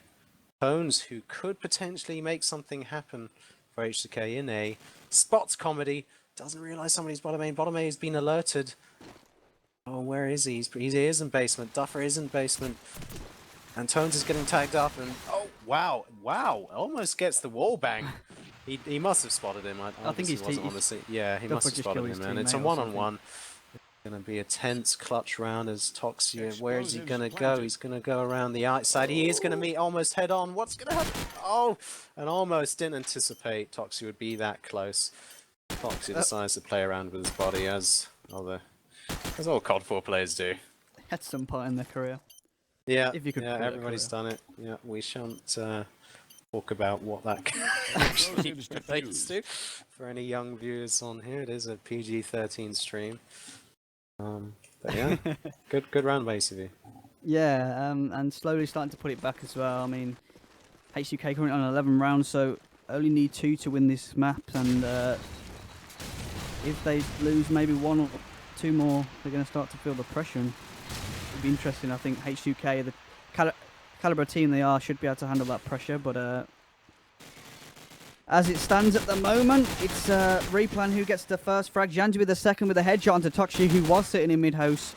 Tones who could potentially make something happen for H2k in A. Spots Comedy, doesn't realise somebody's bottom A. Bottom A has been alerted. Oh, where is he? He is in basement. Duffer is in basement. And Tones is getting tagged up, and oh wow, almost gets the wall bang. He must have spotted him. I think he's wasn't on the scene. Yeah, he Duffer must have just spotted killed him, his man. It's a teammate or 1-on-1. It's gonna be a tense clutch round as Toxia. Where is he gonna go? He's gonna go around the outside. He is gonna meet almost head on. What's gonna happen? Oh, and almost didn't anticipate Toxia would be that close. Toxia decides to play around with his body as all COD 4 players do. At some point in their career. Yeah, If you could yeah, call it a everybody's career. done it. Yeah, we shan't talk about what that actually relates to for any young viewers on here. It is a PG-13 stream. But yeah, good round by ECV. Yeah, and slowly starting to put it back as well. I mean, H2k currently on 11 rounds, so only need 2 to win this map, and if they lose maybe 1 or 2 more, they're going to start to feel the pressure. And it'll be interesting. I think H2k, the caliber team they are, should be able to handle that pressure, but as it stands at the moment, it's Replan who gets the first frag. Janji with the second with a headshot onto Toxi, who was sitting in mid-house.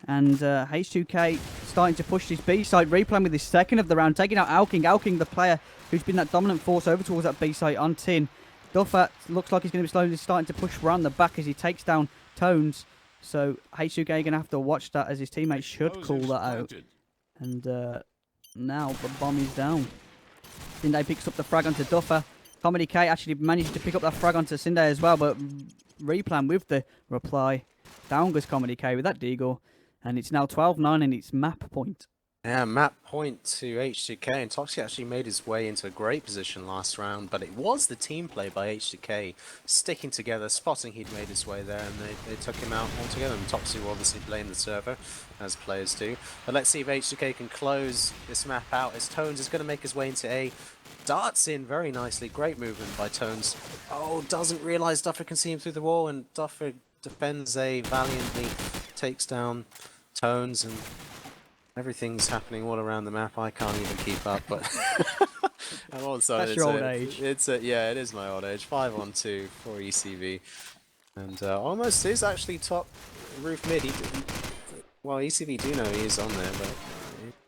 And H2k starting to push this B site. Replan with his second of the round, taking out Alking. Alking, the player who's been that dominant force over towards that B site on tin. Duffer looks like he's going to be slowly starting to push around the back as he takes down Tones. So H2k going to have to watch that, as his teammates should call that out. And now the bomb is down. Sinde picks up the frag onto Duffer. Comedy K actually managed to pick up that frag onto Sinde as well, but Replan with the reply. Down goes Comedy K with that deagle. And it's now 12-9 and it's map point. Yeah, map point to H2k, and Toxic actually made his way into a great position last round, but it was the team play by H2k sticking together, spotting he'd made his way there, and they took him out altogether. And Toxic will obviously blame the server, as players do. But let's see if H2k can close this map out, as Tones is going to make his way into A. Darts in very nicely, great movement by Tones. Oh, doesn't realise Duffer can see him through the wall, and Duffer defends A valiantly, takes down Tones, and everything's happening all around the map. I can't even keep up, but I'm also. That's your old age. Yeah, it is my old age. 5-on-2 for ECV, and almost is actually top roof mid. Well, ECV do know he is on there, but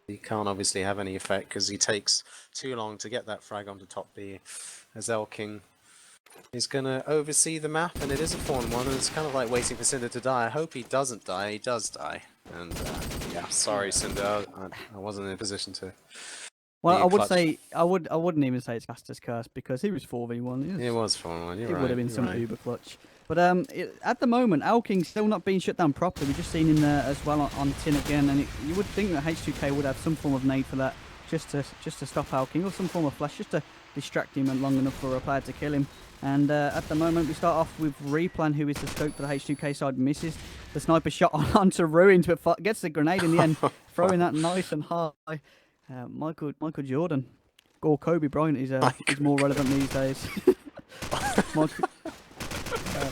he can't obviously have any effect because he takes too long to get that frag onto top B. As Elking is going to oversee the map, and it is a 4-on-1, and it's kind of like waiting for Cinder to die. I hope he doesn't die. He does die. And yeah, sorry, Cinder, I wasn't in a position to. Well, I would say I wouldn't even say it's Caster's curse, because he was 4v1. It was 4-on-1. You're right. It would have been some uber clutch. But at the moment, Alking's still not being shut down properly. We've just seen him there as well on tin again, and you would think that H2k would have some form of nade for that, just to stop Alking, or some form of flash, just to distract him long enough for a player to kill him. And at the moment, we start off with Replan, who is the scope for the H2k side, misses the sniper shot onto Ruins, but gets the grenade in the end, throwing that nice and high. Michael Jordan, or Kobe Bryant is more relevant these days.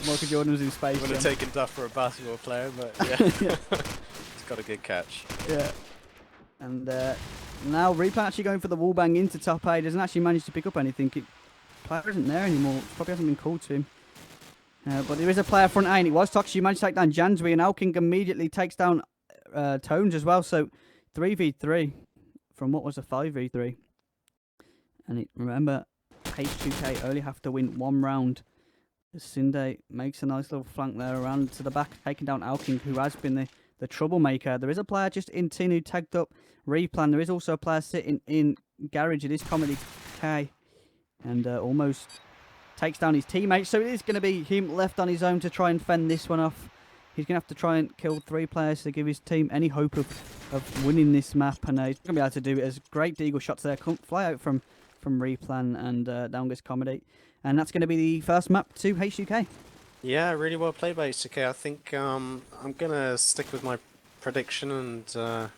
Michael Jordan was in space. Would have taken Duff for a basketball player, but yeah, he's got a good catch. Yeah, and now Replan actually going for the wall bang into top A. Doesn't actually manage to pick up anything. Player isn't there anymore. Probably hasn't been called to him. But there is a player front A, and it was Toxic. You managed to take down Jansby, and Alking immediately takes down Tones as well. So 3v3 from what was a 5v3. And remember, H2k only have to win one round. Sinde makes a nice little flank there around to the back, taking down Alking, who has been the troublemaker. There is a player just in tin who tagged up Replan. There is also a player sitting in garage. It is Comedy K. And almost takes down his teammates. So it is going to be him left on his own to try and fend this one off. He's going to have to try and kill 3 players to give his team any hope of winning this map. And he's going to be able to do it as great deagle shots there. Fly out from Replan and down goes Comedy. And that's going to be the first map to H2k. Yeah, really well played by H2k. I think I'm going to stick with my prediction and...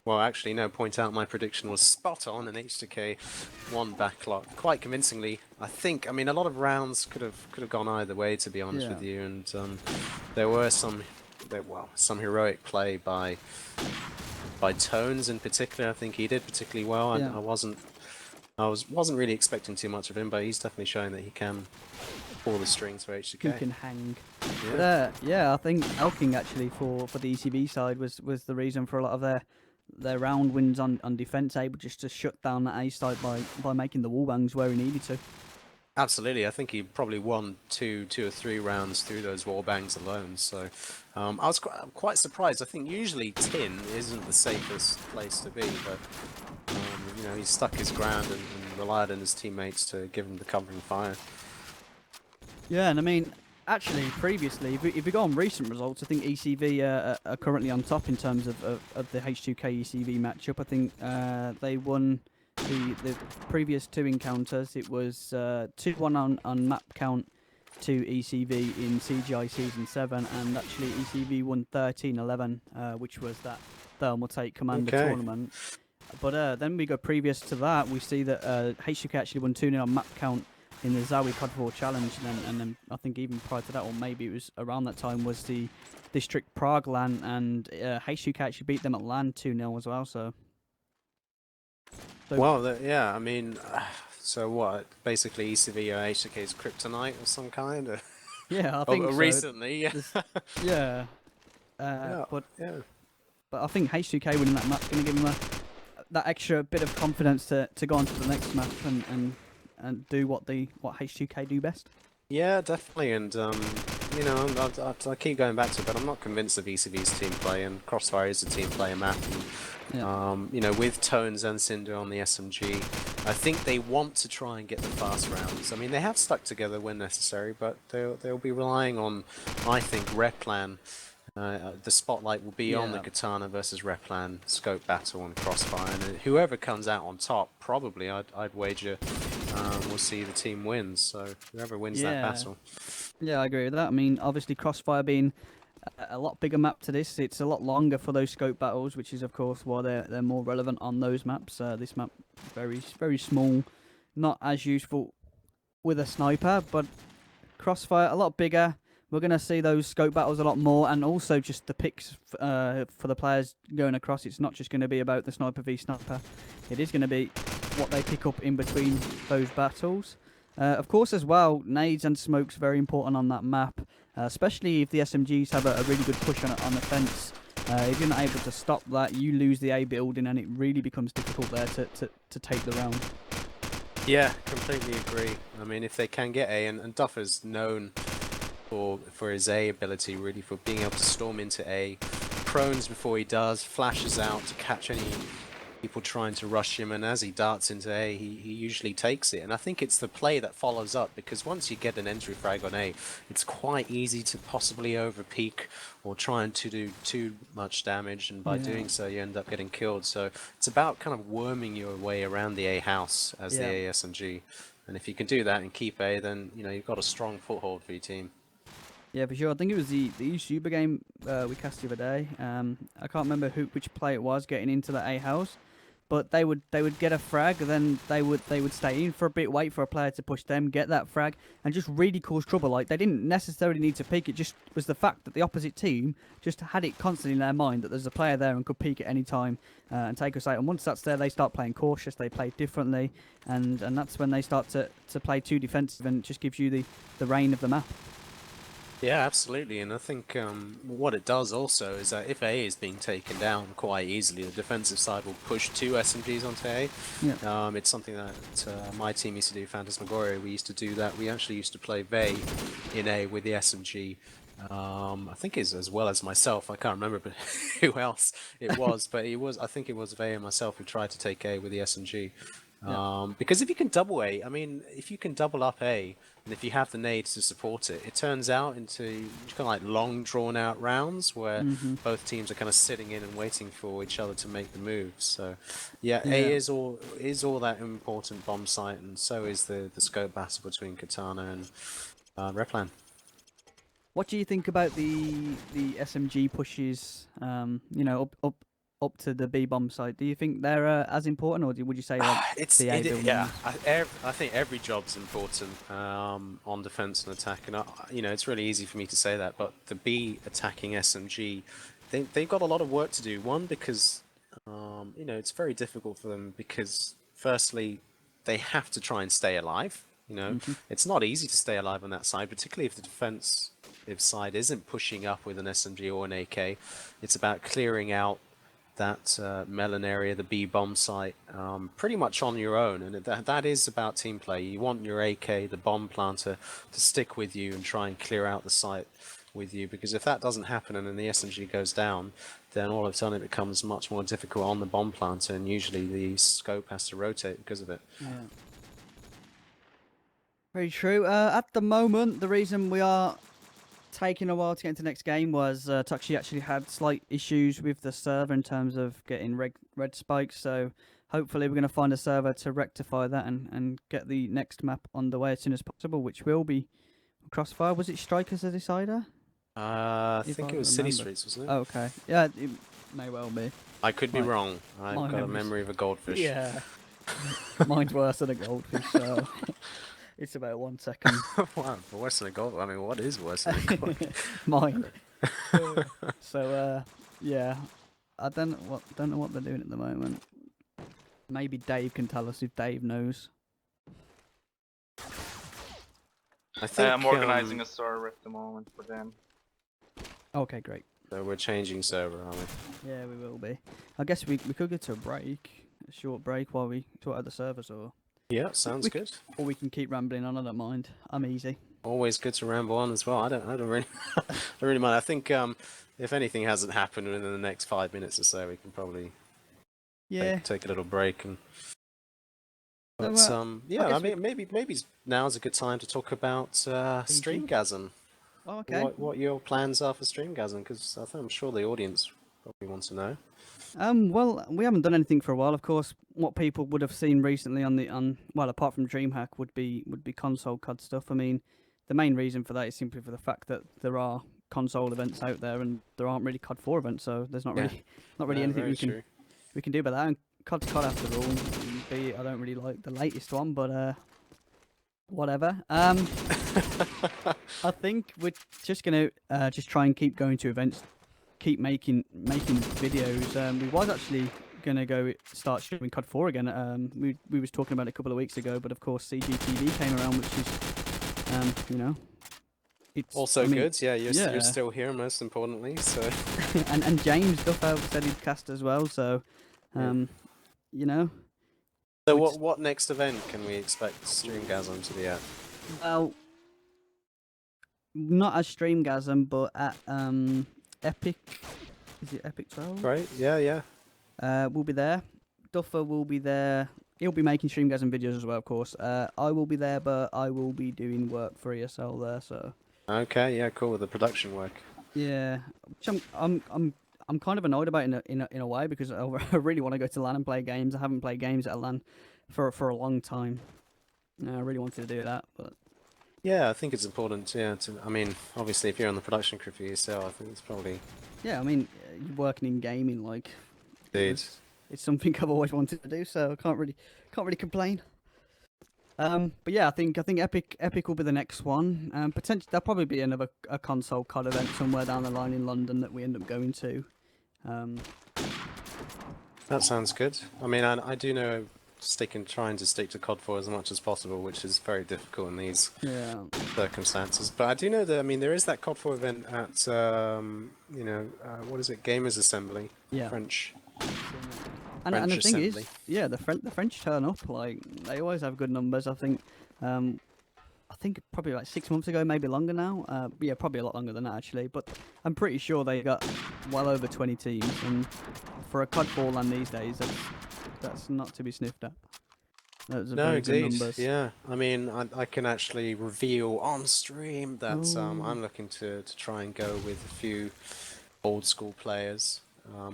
well, actually, no, point out my prediction was spot on, and H2k won backlog quite convincingly. I mean, a lot of rounds could have gone either way, to be honest with you, and there were some heroic play by Tones in particular. I think he did particularly well. Yeah. I wasn't really expecting too much of him, but he's definitely showing that he can pull the strings for H2k. He can hang. Yeah. But, yeah, I think Alking actually for the ECV side was the reason for a lot of their round wins on defense, able just to shut down that A side by making the wall bangs where he needed to. Absolutely, I think he probably won two or three rounds through those wall bangs alone. So I was quite surprised. I think usually tin isn't the safest place to be, but you know, he stuck his ground and relied on his teammates to give him the covering fire. Yeah, and I mean, actually, previously, if we go on recent results, I think ECV are currently on top in terms of the H2k ECV matchup. I think they won the previous 2 encounters. It was 2-1 on map count to ECV in CGI Season 7, and actually ECV won 13-11, which was that Thermal Take Commander tournament. But then we go previous to that, we see that H2k actually won 2-0 on map count in the Zawi COD 4 challenge, and then I think even prior to that, or maybe it was around that time, was the District Prague LAN, and H2k actually beat them at LAN 2-0 as well. So well, yeah, I mean, So what? Basically, ECV or H2k's kryptonite of some kind? Yeah, I think so. Recently, yeah. Yeah. Yeah, But yeah. I think H2k winning that map's going to give him that extra bit of confidence to go on to the next map and do what H2k do best. Yeah, definitely, and you know, I keep going back to it, but I'm not convinced of ECV's team play, and Crossfire is a team player map. And, you know, with Tones and Cinder on the SMG, I think they want to try and get the fast rounds. I mean, they have stuck together when necessary, but they'll be relying on, I think, Replan. The spotlight will be on the Katana versus Replan scope battle on Crossfire, and whoever comes out on top, probably I'd wager we'll see the team wins. So whoever wins that battle. Yeah, I agree with that. I mean, obviously Crossfire being a lot bigger map to this, it's a lot longer for those scope battles, which is of course why they're more relevant on those maps. This map very small, not as useful with a sniper, but Crossfire a lot bigger. We're going to see those scope battles a lot more, and also just the picks for the players going across. It's not just going to be about the sniper v sniper. It is going to be what they pick up in between those battles. Of course, as well, nades and smokes very important on that map, especially if the SMGs have a really good push on the fence. If you're not able to stop that, you lose the A building, and it really becomes difficult there to take the round. Yeah, completely agree. I mean, if they can get A, and Duffer's known for his A ability, really, for being able to storm into A, prones before he does, flashes out to catch any people trying to rush him, and as he darts into A, he usually takes it. And I think it's the play that follows up, because once you get an entry frag on A, it's quite easy to possibly overpeak or trying to do too much damage, and by doing so you end up getting killed. So it's about kind of worming your way around the A house as the A SMG, and if you can do that and keep A, then you know you've got a strong foothold for your team. Yeah, for sure. I think it was the Super game we cast the other day. I can't remember which play it was getting into the A house, but they would get a frag, then they would stay in for a bit, wait for a player to push them, get that frag, and just really cause trouble. Like, they didn't necessarily need to peek. It just was the fact that the opposite team just had it constantly in their mind that there's a player there and could peek at any time and take us out. And once that's there, they start playing cautious. They play differently, and that's when they start to play too defensive, and it just gives you the reign of the map. Yeah, absolutely, and I think what it does also is that if A is being taken down quite easily, the defensive side will push two SMGs onto A. Yeah. It's something that my team used to do, Phantasmagoria. We used to do that. We actually used to play Vey in A with the SMG. I think it's as well as myself. I can't remember who else it was, but I think it was Vey and myself who tried to take A with the SMG. Because if you can double A, I mean, if you can double up A, and if you have the nades to support it, it turns out into kind of like long, drawn-out rounds where both teams are kind of sitting in and waiting for each other to make the moves. So, A is all that important bomb site, and so is the scope battle between Katana and Replan. What do you think about the SMG pushes? You know, up to the B bomb site. Do you think they're as important, or would you say like the A building? Yeah, I think every job's important on defense and attack, and you know it's really easy for me to say that, but the B attacking SMG, they've got a lot of work to do. One, because you know it's very difficult for them, because firstly they have to try and stay alive. You know, it's not easy to stay alive on that side, particularly if the defensive side isn't pushing up with an SMG or an AK. It's about clearing out that melon area, the B bomb site, pretty much on your own, and that is about team play. You want your AK, the bomb planter, to stick with you and try and clear out the site with you, because if that doesn't happen and then the SMG goes down, then all of a sudden it becomes much more difficult on the bomb planter, and usually the scope has to rotate because of it. Yeah. Very true. At the moment, the reason we are taking a while to get into the next game was Tuxi actually had slight issues with the server in terms of getting red spikes, so hopefully we're going to find a server to rectify that and get the next map on the way as soon as possible, which will be Crossfire. Was it Strikers a decider? I think it was City Streets, wasn't it? Oh, okay. Yeah, it may well be. I could be wrong. I've got a memory of a goldfish. Yeah. Mine's worse than a goldfish, so... It's about 1 second. Wow, worse than a gold. I mean, what is worse than a gold? Mine. So, yeah, I don't know what they're doing at the moment. Maybe Dave can tell us if Dave knows. I think I'm organizing a server at the moment for them. Okay, great. so we're changing server, aren't we? Yeah, we will be. I guess we could go to a break, a short break while we sort out the servers, or Yeah, sounds we good. or we can keep rambling on. I don't mind. I'm easy. Always good to ramble on as well. I don't really, I don't really mind. I think if anything hasn't happened within the next 5 minutes or so, we can probably Yeah. take a little break and. But So, yeah, I guess mean, maybe now's a good time to talk about Streamgasm. Oh, okay. What your plans are for Streamgasm? Because I'm sure the audience probably wants to know. Well, we haven't done anything for a while. Of course, what people would have seen recently well, apart from DreamHack, would be console COD stuff. I mean, the main reason for that is simply for the fact that there are console events out there, and there aren't really COD 4 events, so there's not really anything very we can do about that. And COD's COD after all. I don't really like the latest one, but whatever. I think we're just gonna just try and keep going to events, keep making videos. We was actually gonna start streaming COD 4 again. We was talking about it a couple of weeks ago, but of course CGTV came around, which is you know, it's Also good, yeah. You're still here, most importantly. So and James Duffer said he'd cast as well. So you know. So what next event can we expect Streamgasm to be at? Well, not as Streamgasm, but at Epic. Is it Epic 12? Right? Yeah. We'll be there. Duffer will be there. He'll be making Streamgasm videos as well, of course. I will be there, but I will be doing work for ESL there. So. Okay. Yeah. Cool. With the production work. Yeah, which I'm kind of annoyed about in a way, because I really want to go to LAN and play games. I haven't played games at LAN for a long time. I really wanted to do that, but Yeah, I think it's important. Yeah. I mean, obviously, if you're on the production crew for yourself, I think it's probably. yeah, I mean, working in gaming, like, Indeed. it's something I've always wanted to do, so I can't really complain. But yeah, I think Epic will be the next one. Potentially there'll probably be a console COD event somewhere down the line in London that we end up going to. That sounds good. I mean, I do know trying to stick to COD 4 as much as possible, which is very difficult in these circumstances. But I do know that, I mean, there is that COD 4 event at, what is it, Gamers Assembly, Yeah. French. And the thing assembly. is, yeah, the French turn up. Like, they always have good numbers. I think probably like 6 months ago, maybe longer now. Yeah, probably a lot longer than that actually. But I'm pretty sure they got well over 20 teams, and for a COD 4 LAN these days, that's not to be sniffed at. Those are very good numbers. Yeah. I mean, I can actually reveal on stream that I'm looking to try and go with a few old school players.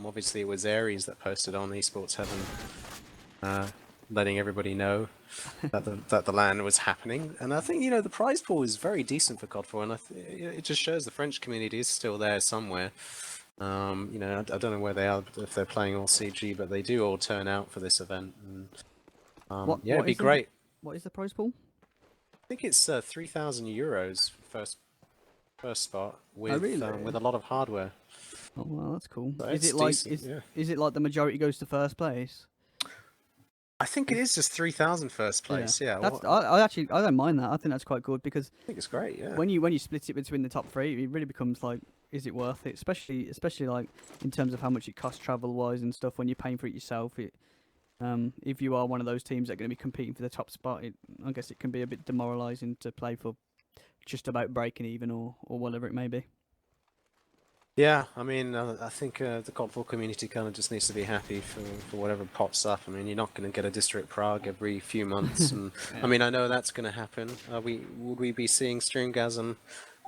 Obviously, it was Aries that posted on Esports Heaven, letting everybody know that the LAN was happening. And I think, the prize pool is very decent for COD 4, and it just shows the French community is still there somewhere. I don't know where they are, if they're playing all CG, but they do all turn out for this event. And, it'd be great. What is the prize pool? I think it's €3,000 first spot with really? with a lot of hardware. Oh well, that's cool. So Is it's it like decent, is it like the majority goes to first place? I think it is just 3,000 first place. Yeah, That's, I don't mind that. I think that's quite good, because I think it's great. Yeah. when you split it between the top three, it really becomes like, is it worth it? Especially like in terms of how much it costs travel wise and stuff. When you're paying for it yourself, if you are one of those teams that are going to be competing for the top spot, I guess it can be a bit demoralising to play for just about breaking even or whatever it may be. Yeah, I mean, I think the COD 4 community kind of just needs to be happy for whatever pops up. I mean, you're not going to get a District Prague every few months, and I mean, I know that's going to happen. Would we be seeing Streamgasm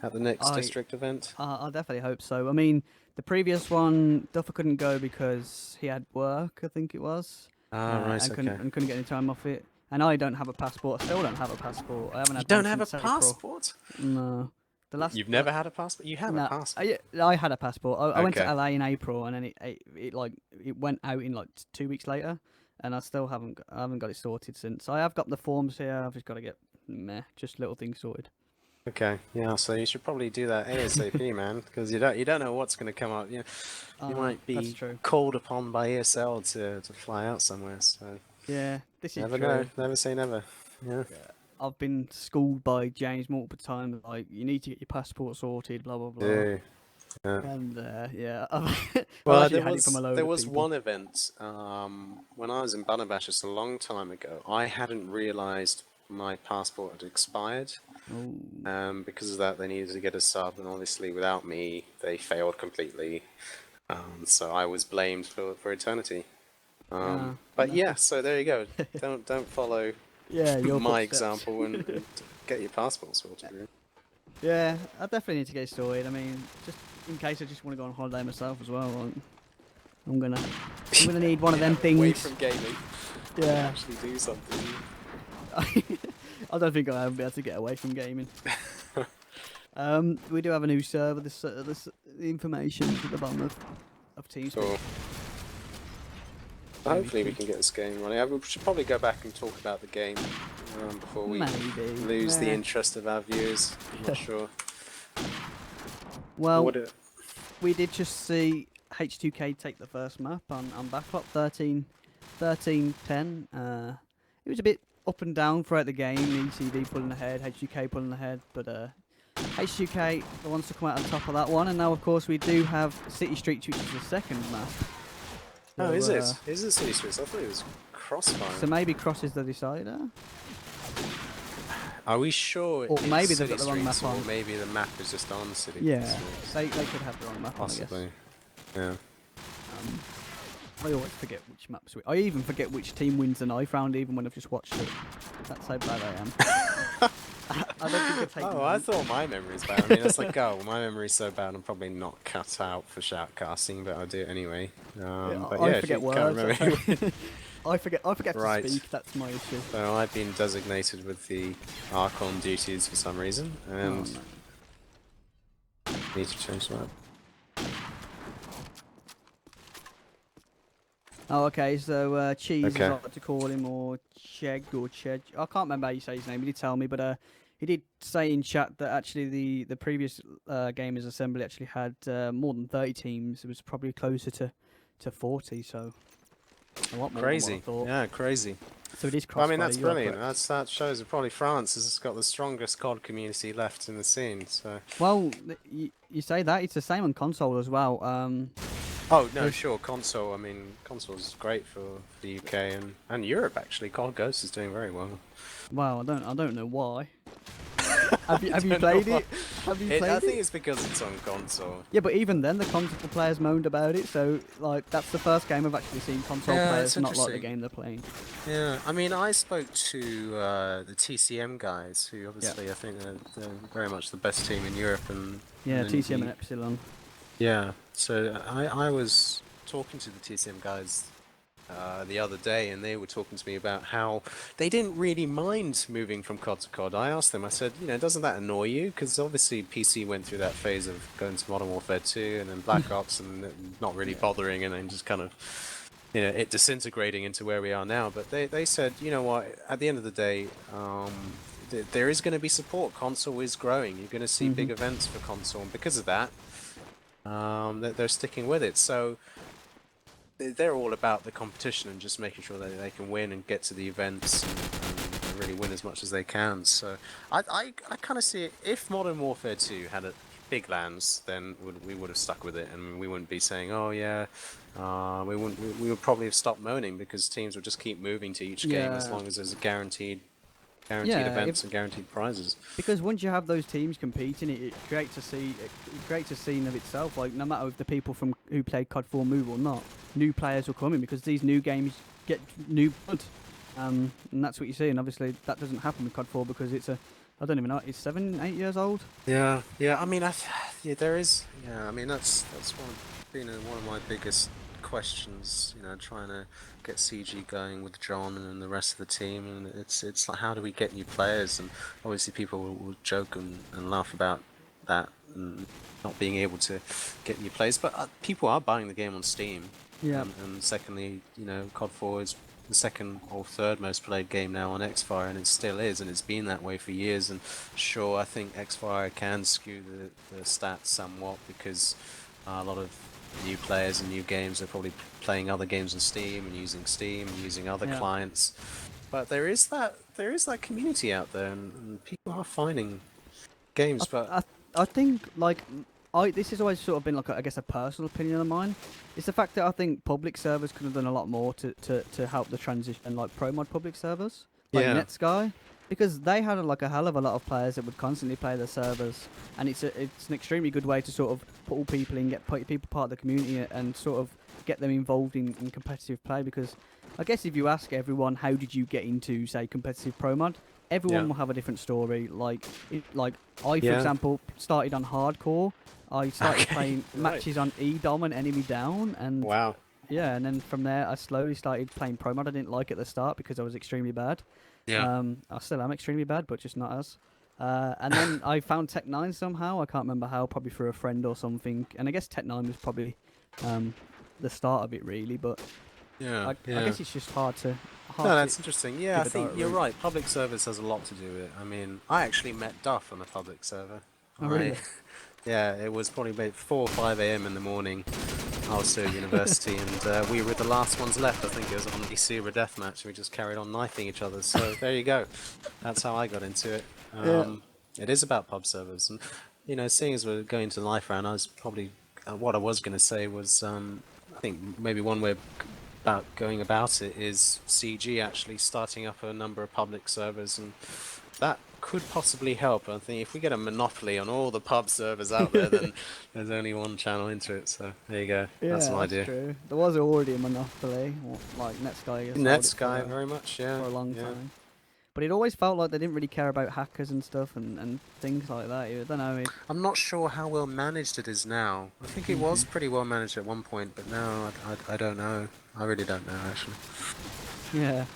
at the next District event? I definitely hope so. I mean, the previous one, Duffer couldn't go because he had work, I think it was. Right, and okay. couldn't get any time off it. And I don't have a passport. I still don't have a passport. I haven't had You don't one have a since April. passport? No. You've never had a passport? You have a passport? I had a passport. I went to Okay. LA in April, and then it went out in like 2 weeks later, and I still haven't got it sorted since. I have got the forms here. I've just got to get just little things sorted. Okay, yeah. So you should probably do that ASAP, man, because you don't know what's going to come up. You might be called upon by ESL to fly out somewhere. So yeah, this is never true. know. Never say never. Yeah. I've been schooled by James multiple times. Like, you need to get your passport sorted, blah blah blah. Yeah. And yeah, I've Well, actually had it from a load there of was people. one event when I was in Banabash just a long time ago. I hadn't realised my passport had expired. Oh. Because of that, they needed to get a sub, and obviously, without me, they failed completely. So I was blamed for eternity. But yeah, so there you go. Don't follow Yeah, your my footsteps. example and get your passport sorted. Really. Yeah, I definitely need to get it sorted. I mean, just in case I just want to go on holiday myself as well. Like, I'm gonna need one of them things. Away from gaming. Yeah. Actually do something. I don't think I'll ever be able to get away from gaming. We do have a new server. This the information at the bottom of TeamSpeak. Cool. Hopefully we can get this game running. We should probably go back and talk about the game before we lose the interest of our viewers. I'm not sure. Well, we did just see H2k take the first map on Backlot 13-10. It was a bit up and down throughout the game. ECV pulling ahead, H2k pulling ahead, but H2k the ones to come out on top of that one. And now, of course, we do have City Streets, which is the second map. Oh, So, is it? Is it City Streets? I thought it was Crossfire. So maybe Cross is the decider. Are we sure? Or it's maybe they've City got the wrong Streets, map or on. maybe the map is just on City Yeah, Streets. they could have the wrong map Possibly. on, Yeah. I guess. I always forget which maps I even forget which team wins the knife round, even when I've just watched it. That's how bad I am. I don't think I take Oh, I thought my memory's bad. I mean, it's like, oh, my memory's so bad, I'm probably not cut out for shoutcasting, but I'll do it anyway. But I yeah, forget if you can't words. remember. I forget Right. to speak. That's my issue. So I've been designated with the Archon duties for some reason, and need to change that. Oh, okay. So Cheese, Okay. as I like to call him, or Cheg, or Cheg. I can't remember how you say his name. He did tell me, but he did say in chat that actually the previous Gamers Assembly actually had more than 30 teams. It was probably closer to 40. So a lot more Crazy. than what I thought. Yeah, crazy. So it is Well, I mean, crossfire, that's you are brilliant. correct. That shows that probably France has got the strongest COD community left in the scene. So. Well, you say that it's the same on console as well. Oh no, sure. Console. I mean, console is great for the UK and Europe actually. COD Ghost is doing very well. Well, I don't know why. Have you played it? Have you played I it? think it's because it's on console. Yeah, but even then, the console players moaned about it. So, like, that's the first game I've actually seen console Yeah, players it's not like the interesting. game they're playing. Yeah, I mean, I spoke to the TCM guys, who obviously I think they're very much the best team in Europe, and Yeah, then TCM and Epsilon. Yeah, so I was talking to the TCM guys the other day, and they were talking to me about how they didn't really mind moving from COD to COD. I asked them, I said, doesn't that annoy you? Because obviously PC went through that phase of going to Modern Warfare 2 and then Black Ops and not really bothering, and then just kind of, it disintegrating into where we are now. But they said, you know what, at the end of the day, there is going to be support. Console is growing. You're going to see big events for console, and because of that, they're sticking with it. So they're all about the competition and just making sure that they can win and get to the events and really win as much as they can. So I kind of see it. If Modern Warfare 2 had a big lands, then we would have stuck with it, and we wouldn't be saying, oh yeah, we would probably have stopped moaning, because teams would just keep moving to each game as long as there's a guaranteed events and guaranteed prizes. Because once you have those teams competing, it creates a scene. It creates a scene of itself. Like, no matter if the people who played COD 4 move or not, new players will come in, because these new games get new blood, and that's what you see. And obviously, that doesn't happen with COD 4 because it's I don't even know. It's 7-8 years old. Yeah. I mean, there is. Yeah, I mean, that's been one of my biggest questions. Trying to get CG going with John and the rest of the team, and it's like, how do we get new players? And obviously, people will joke and laugh about that and not being able to get new players. But people are buying the game on Steam. Yeah. And secondly, COD 4 is the second or third most played game now on Xfire, and it still is, and it's been that way for years. And sure, I think Xfire can skew the stats somewhat, because a lot of new players and new games are probably playing other games on Steam and using other clients. But there is that community out there, and people are finding games. But I think like this has always sort of been like I guess a personal opinion of mine. It's the fact that I think public servers could have done a lot more to help the transition, like pro mod public servers, like Yeah. NetSky, because they had like a hell of a lot of players that would constantly play their servers, and it's an extremely good way to sort of pull people in, get people part of the community, and sort of get them involved in competitive play. Because I guess if you ask everyone how did you get into say competitive pro mod, everyone Yeah. will have a different story. Like I, for Yeah. example, started on hardcore. I started Okay, playing right. matches on EDOM and Enemy Down, and wow. yeah, and then from there I slowly started playing pro mod. I didn't like it at the start because I was extremely bad. Yeah. I still am extremely bad, but just not as. And then I found Tech 9 somehow. I can't remember how, probably through a friend or something. And I guess Tech 9 was probably the start of it, really. But Yeah. I guess it's just hard to. No, that's interesting. Yeah, I give a think direct you're route. right. Public service has a lot to do with it. I mean, I actually met Duff on a public server. Oh, really? Yeah, it was probably about 4 or 5 a.m. in the morning. I was still at university, and we were the last ones left. I think it was on the Seaver deathmatch. We just carried on knifing each other. So there you go. That's how I got into it. It is about pub servers, and you know, seeing as we're going to the life round, I was probably what I was going to say was I think maybe one way about going about it is CG actually starting up a number of public servers, and that could possibly help. I think if we get a monopoly on all the pub servers out there, then there's only one channel into it. So there you go. Yeah, that's an idea. true. There was already a monopoly, or, like NetSky. has held it NetSky, for- very much, yeah. for a long yeah. time. But it always felt like they didn't really care about hackers and stuff and things like that. I don't know. I'm not sure how well managed it is now. I think it was pretty well managed at one point, but now I don't know. I really don't know, actually. Yeah.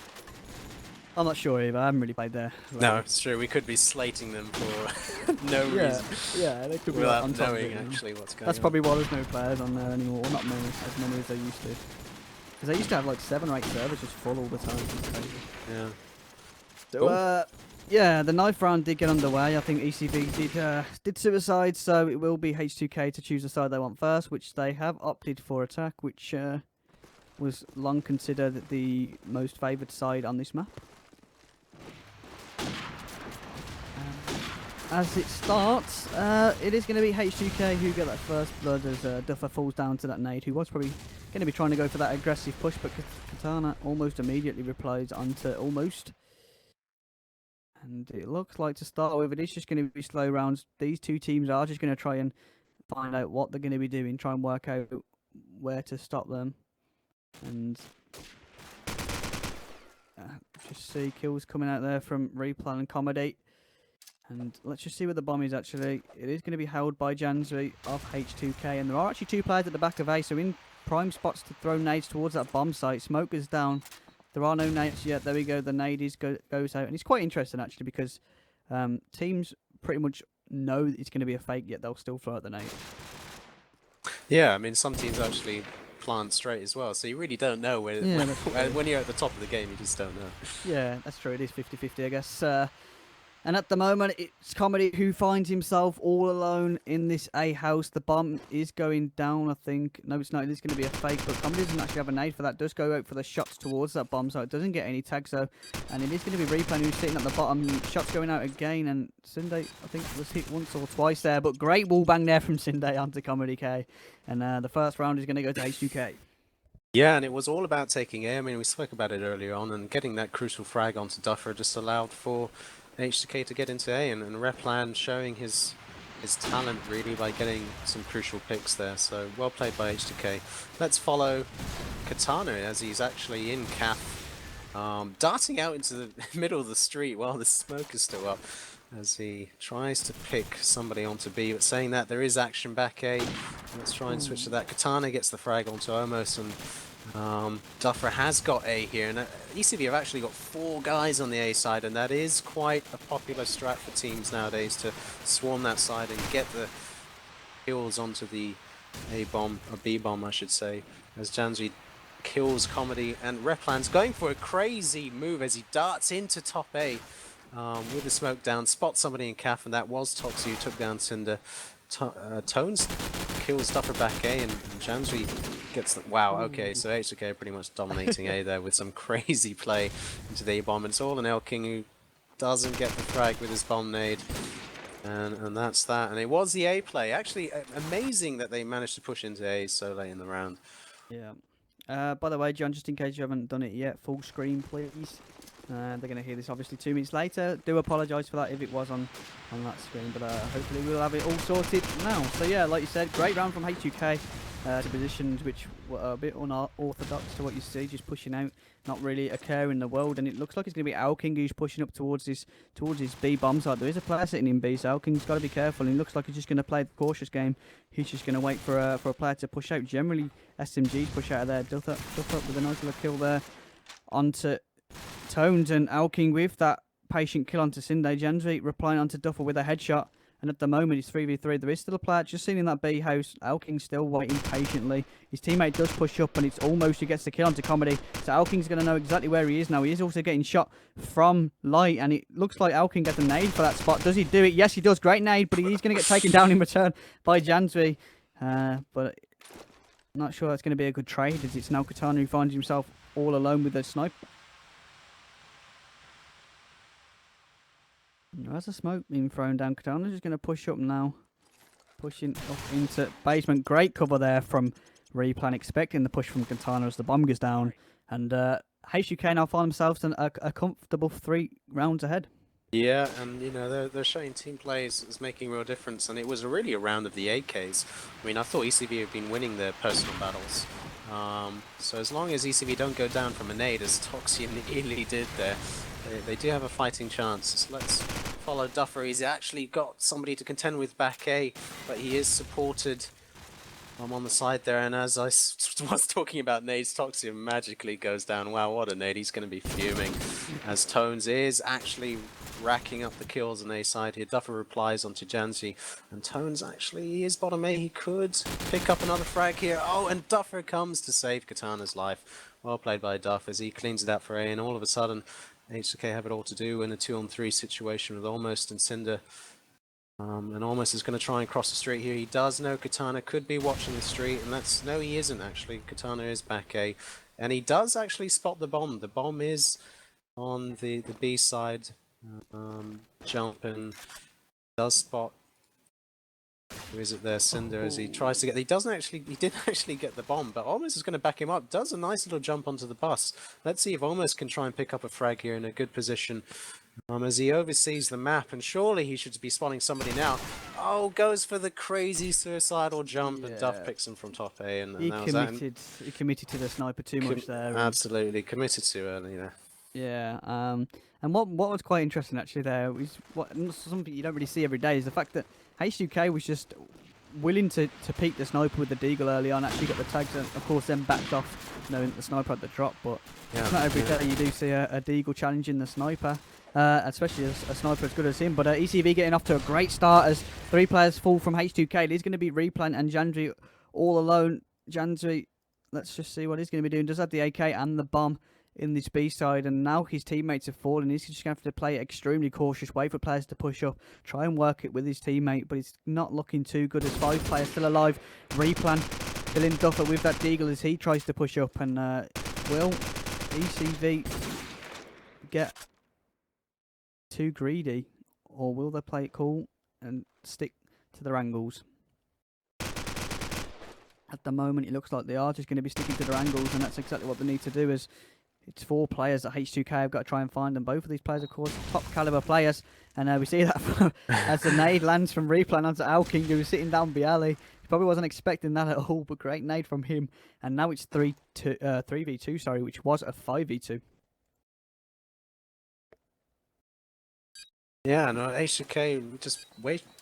I'm not sure either. I haven't really played there. No, it's true. We could be slating them for no Yeah, reason, yeah, they could be without on top of knowing it, you know. actually what's going That's on. probably why there's no players on there anymore. Not many, as many as they used to. Because they used to have like 7 or 8 servers just full all the time. It's crazy. Yeah. So, Cool. yeah, the knife round did get underway. I think ECV did suicide, so it will be H2k to choose the side they want first, which they have opted for attack, which was long considered the most favoured side on this map. As it starts, it is going to be H2k who get that first blood as Duffer falls down to that nade, who was probably going to be trying to go for that aggressive push, but Katana almost immediately replies onto almost. And it looks like to start with, it is just going to be slow rounds. These two teams are just going to try and find out what they're going to be doing, try and work out where to stop them. And just see kills coming out there from Replan and Accommodate. And let's just see where the bomb is actually. It is going to be held by Jansry of H2k. And there are actually 2 players at the back of A, so in prime spots to throw nades towards that bomb site. Smoke is down. There are no nades yet. There we go. The nade goes out. And it's quite interesting actually because teams pretty much know that it's going to be a fake, yet they'll still throw out the nade. Yeah, I mean, some teams actually plant straight as well, so you really don't know where, Yeah, when you're at the top of the game, you just don't know. Yeah, that's true. It is 50-50, I guess. And at the moment, it's Comedy who finds himself all alone in this A house. The bomb is going down, I think. No, it's not. It is going to be a fake, but Comedy doesn't actually have a nade for that. Does go out for the shots towards that bomb, so it doesn't get any tags, though. And it is going to be Replan who's sitting at the bottom. Shots going out again, and Sunday, I think, was hit once or twice there. But great wall bang there from Sunday onto Comedy K. And the first round is going to go to H2k. Yeah, and it was all about taking A. I mean, we spoke about it earlier on, and getting that crucial frag onto Duffer just allowed for H2k to get into A, and Replan showing his talent really by getting some crucial picks there. So well played by H2k. Let's follow Katana as he's actually in Cath, darting out into the middle of the street while the smoke is still up as he tries to pick somebody onto B. But saying that, there is action back A. Let's try and switch to that. Katana gets the frag onto Omos, and Duffer has got A here, and ECV have actually got 4 guys on the A side, and that is quite a popular strat for teams nowadays, to swarm that side and get the kills onto the A bomb, or B bomb I should say, as Janji kills Comedy, and Replan's going for a crazy move as he darts into top A with the smoke down, spots somebody in Cath, and that was Toxie who took down Cinder. Tones kills Duffer back A, and Janji Gets the, wow, okay, so H2k pretty much dominating A there with some crazy play into the A bomb. It's all an Elking who doesn't get the frag with his bomb nade. And that's that. And it was the A play. Actually, amazing that they managed to push into A so late in the round. Yeah. By the way, John, just in case you haven't done it yet, full screen, please. They're going to hear this obviously 2 minutes later. Do apologise for that if it was on that screen, but hopefully we'll have it all sorted now. So yeah, like you said, great round from H2k. To positions which were a bit unorthodox to what you see, just pushing out, not really a care in the world, and it looks like it's going to be Alking who's pushing up towards his B bomb side. There is a player sitting in B, so Alking's got to be careful, and it looks like he's just going to play the cautious game. He's just going to wait for a player to push out. Generally, SMGs push out of there. Duff up with a nice little kill there onto Tones, and Alking with that patient kill onto Sinde. Gensry replying onto Duffer with a headshot. And at the moment, it's 3v3. There is still a player just sitting in that B house. Alking still waiting patiently. His teammate does push up, and it's almost he gets the kill onto Comedy. So Alking's going to know exactly where he is now. He is also getting shot from Light, and it looks like Alking gets a nade for that spot. Does he do it? Yes, he does. Great nade, but he's going to get taken down in return by Jansby. But I'm not sure that's going to be a good trade, as it's now Katana who finds himself all alone with the sniper. There's a smoke being thrown down. Katana's just going to push up now. Pushing up into basement. Great cover there from Replan, expecting the push from Katana as the bomb goes down. And H2k now find themselves in a comfortable 3 rounds ahead. Yeah, and you know, they're showing team play is making real difference, and it was really a round of the AKs. I mean, I thought ECV had been winning their personal battles. So as long as ECV don't go down from a nade, as Toxian nearly did there, they do have a fighting chance. So let's follow Duffer. He's actually got somebody to contend with back A, but he is supported on the side there. And as I was talking about nades, Toxian magically goes down. Wow, what a nade. He's going to be fuming as Tones is actually racking up the kills on A side here. Duffer replies onto Janzi, and Tones actually, he is bottom A. He could pick up another frag here. Oh, and Duffer comes to save Katana's life. Well played by Duff as he cleans it out for A, and all of a sudden H2k have it all to do in a 2-on-3 situation with Almost and Cinder. And Almost is going to try and cross the street here. He does know Katana could be watching the street, and that's... No, he isn't actually. Katana is back A. And he does actually spot the bomb. The bomb is on the B side. Jump and does spot... Who is it there? Cinder, as he tries to get... He didn't actually get the bomb, but Almost is going to back him up. Does a nice little jump onto the bus. Let's see if Almost can try and pick up a frag here in a good position. As he oversees the map, and surely he should be spotting somebody now. Oh, goes for the crazy suicidal jump, and Duff picks him from top A, and he that was that. He committed to the sniper too much there. Absolutely, committed too early there. Yeah, and what was quite interesting actually there was something you don't really see every day is the fact that H2k was just willing to peek the sniper with the deagle early on, actually got the tags, and of course then backed off, knowing the sniper had the drop. But it's not every day you do see a deagle challenging the sniper. Especially a sniper as good as him. But ECV getting off to a great start as 3 players fall from H2k. It is going to be Replan and Jandry all alone. Jandry, let's just see what he's going to be doing. Does have the AK and the bomb in this B side, and now his teammates have fallen. He's just going to have to play extremely cautious, wait for players to push up, try and work it with his teammate, but it's not looking too good as 5 players still alive. Replan killing Duffer with that deagle as he tries to push up, and will ECV get too greedy, or will they play it cool and stick to their angles? At the moment, it looks like they are just going to be sticking to their angles, and that's exactly what they need to do. As it's 4 players that H2k have got to try and find, and both of these players, of course, top caliber players. And we see that as the nade lands from Replan onto Alking, who was sitting down Bialy. He probably wasn't expecting that at all, but great nade from him. And now it's 3v2, sorry, which was a 5v2. Yeah, no, H2k just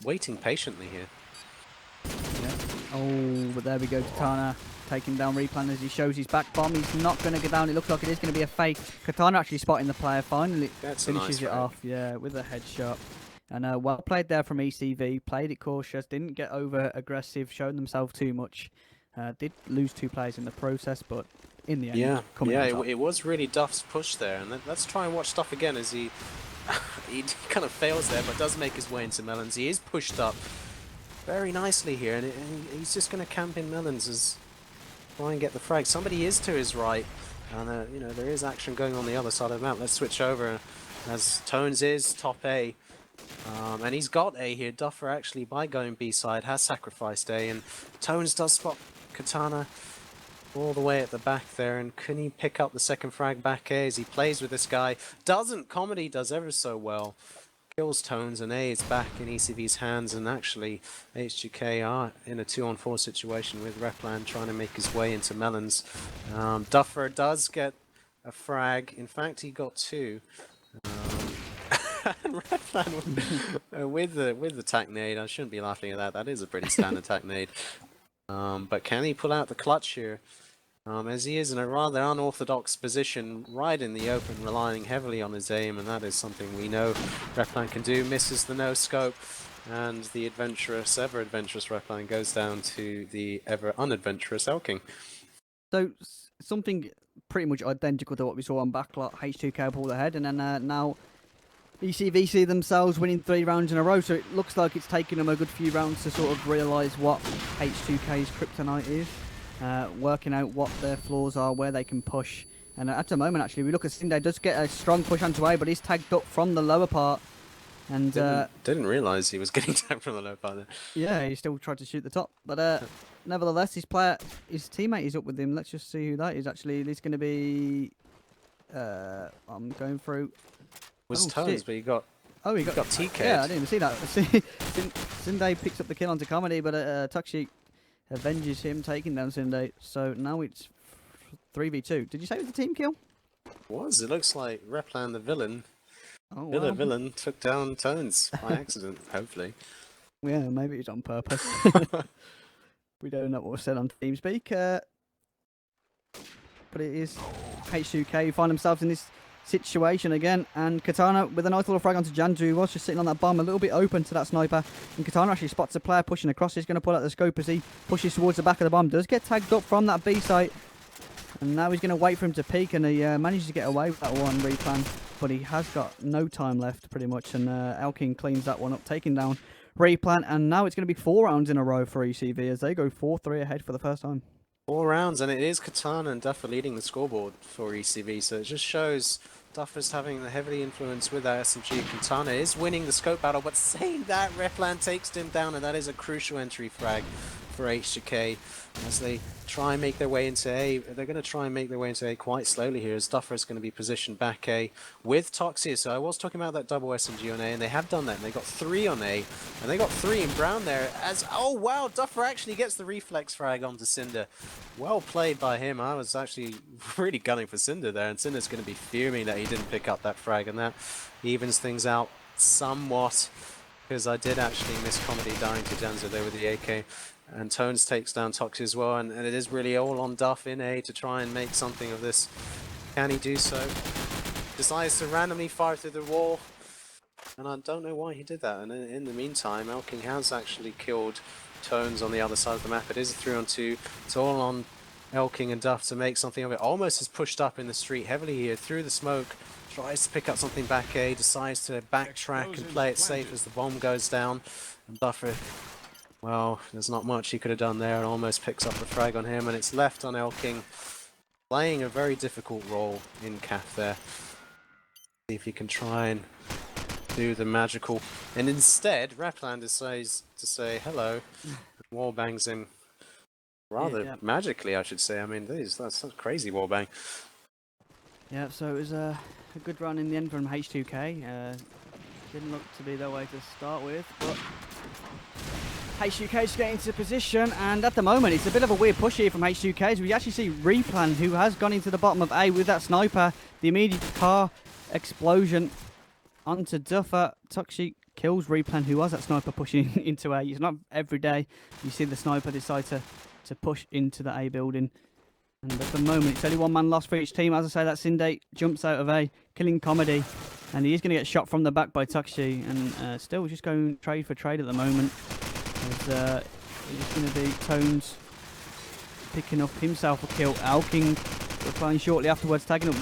waiting patiently here. Yeah. Oh, but there we go, Katana taking down Replan as he shows his back bomb. He's not going to go down. It looks like it is going to be a fake. Katana actually spotting the player. Finally finishes it off, yeah, with a headshot. And well played there from ECV. Played it cautious, didn't get over aggressive, showing themselves too much. Did lose 2 players in the process, but in the end, it was really Duff's push there. And let's try and watch Duff again as he kind of fails there, but does make his way into Melons. He is pushed up very nicely here, and he's just going to camp in Melons as try and get the frag. Somebody is to his right, and you know, there is action going on the other side of the map. Let's switch over as Tones is top A. And he's got A here. Duffer actually, by going B side, has sacrificed A, and Tones does spot Katana all the way at the back there. And can he pick up the second frag back A as he plays with this guy? Doesn't. Comedy does ever so well. Kills Tones, and A is back in ECV's hands, and actually H2k are in a 2-on-4 situation with Replan trying to make his way into Melons. Duffer does get a frag. In fact, he got 2. And Replan with the tac nade. I shouldn't be laughing at that. That is a pretty standard tac nade. But can he pull out the clutch here? As he is in a rather unorthodox position, right in the open, relying heavily on his aim, and that is something we know Replan can do. Misses the no-scope, and the adventurous, ever-adventurous Replan goes down to the ever-unadventurous Elking. So something pretty much identical to what we saw on Backlot. H2k pulled ahead, and then now ECV see themselves winning 3 rounds in a row. So it looks like it's taken them a good few rounds to sort of realise what H2k's kryptonite is. Working out what their flaws are, where they can push. And at the moment, actually, we look at Sinde does get a strong push onto A, but he's tagged up from the lower part. And didn't realise he was getting tagged from the lower part there. Yeah, he still tried to shoot the top. But nevertheless, his teammate is up with him. Let's just see who that is. Actually, it's going to be... I'm going through... Was Tones, but he got... Oh, he got TK'd. Yeah, I didn't even see that. Sinde picks up the kill onto Comedy, but Tuxi avenges him taking down Sinde. So now it's 3v2. Did you say it was a team kill? It looks like Replan the villain. Oh, wow. Villain took down Tones by accident, hopefully. Yeah, maybe it's on purpose. We don't know what was said on TeamSpeak. But it is H2k who find themselves in this situation again, and Katana with a nice little frag onto Janju, who was just sitting on that bomb a little bit open to that sniper, and Katana actually spots a player pushing across. He's going to pull out the scope as he pushes towards the back of the bomb, does get tagged up from that B site, and now he's going to wait for him to peek, and he manages to get away with that one replan, but he has got no time left pretty much, and Elking cleans that one up, taking down replan, and now it's going to be 4 rounds in a row for ECV as they go 4-3 ahead for the first time. 4 rounds, and it is Katana and Duffer leading the scoreboard for ECV, so it just shows Duffer's having the heavy influence with that SMG. Katana is winning the scope battle, but saying that, Replan takes him down, and that is a crucial entry frag for H2k as they try and make their way into A. They're going to try and make their way into A quite slowly here, as Duffer is going to be positioned back A with Toxia. So I was talking about that double SMG on A, and they have done that, and they got 3 on A, and they got 3 in Brown there, as, oh wow, Duffer actually gets the reflex frag onto Cinder. Well played by him. I was actually really gunning for Cinder there, and Cinder's going to be fuming that he didn't pick up that frag, and that evens things out somewhat, because I did actually miss Comedy dying to Janzo there with the AK. And Tones takes down Toxie as well, and it is really all on Duff in A to try and make something of this. Can he do so? Decides to randomly fire through the wall, and I don't know why he did that. And in the meantime, Elking has actually killed Tones on the other side of the map. It is a 3-on-2. It's all on Elking and Duff to make something of it. Almost is pushed up in the street heavily here through the smoke. Tries to pick up something back A, decides to backtrack and play it safe as the bomb goes down. And Duffer, well, there's not much he could have done there, and almost picks up the frag on him, and it's left on Elking, playing a very difficult role in CAF there. See if he can try and do the magical, and instead Replan decides to say hello, wall bangs him rather magically, I should say. I mean, that's a crazy wall bang. Yeah, so it was a good run in the end from H2k. Didn't look to be their way to start with, but H2k's getting into position, and at the moment it's a bit of a weird push here from H2k as we actually see Replan, who has gone into the bottom of A with that sniper. The immediate car explosion onto Duffer. Tuxi kills Replan, who was that sniper pushing into A. It's not every day you see the sniper decide to push into the A building. And at the moment it's only 1 man lost for each team. As I say, that Sinde jumps out of A, killing Comedy, and he is going to get shot from the back by Tuxi, and still just going trade for trade at the moment. As it's going to be Tones picking up himself a kill. Elking replying shortly afterwards, tagging up,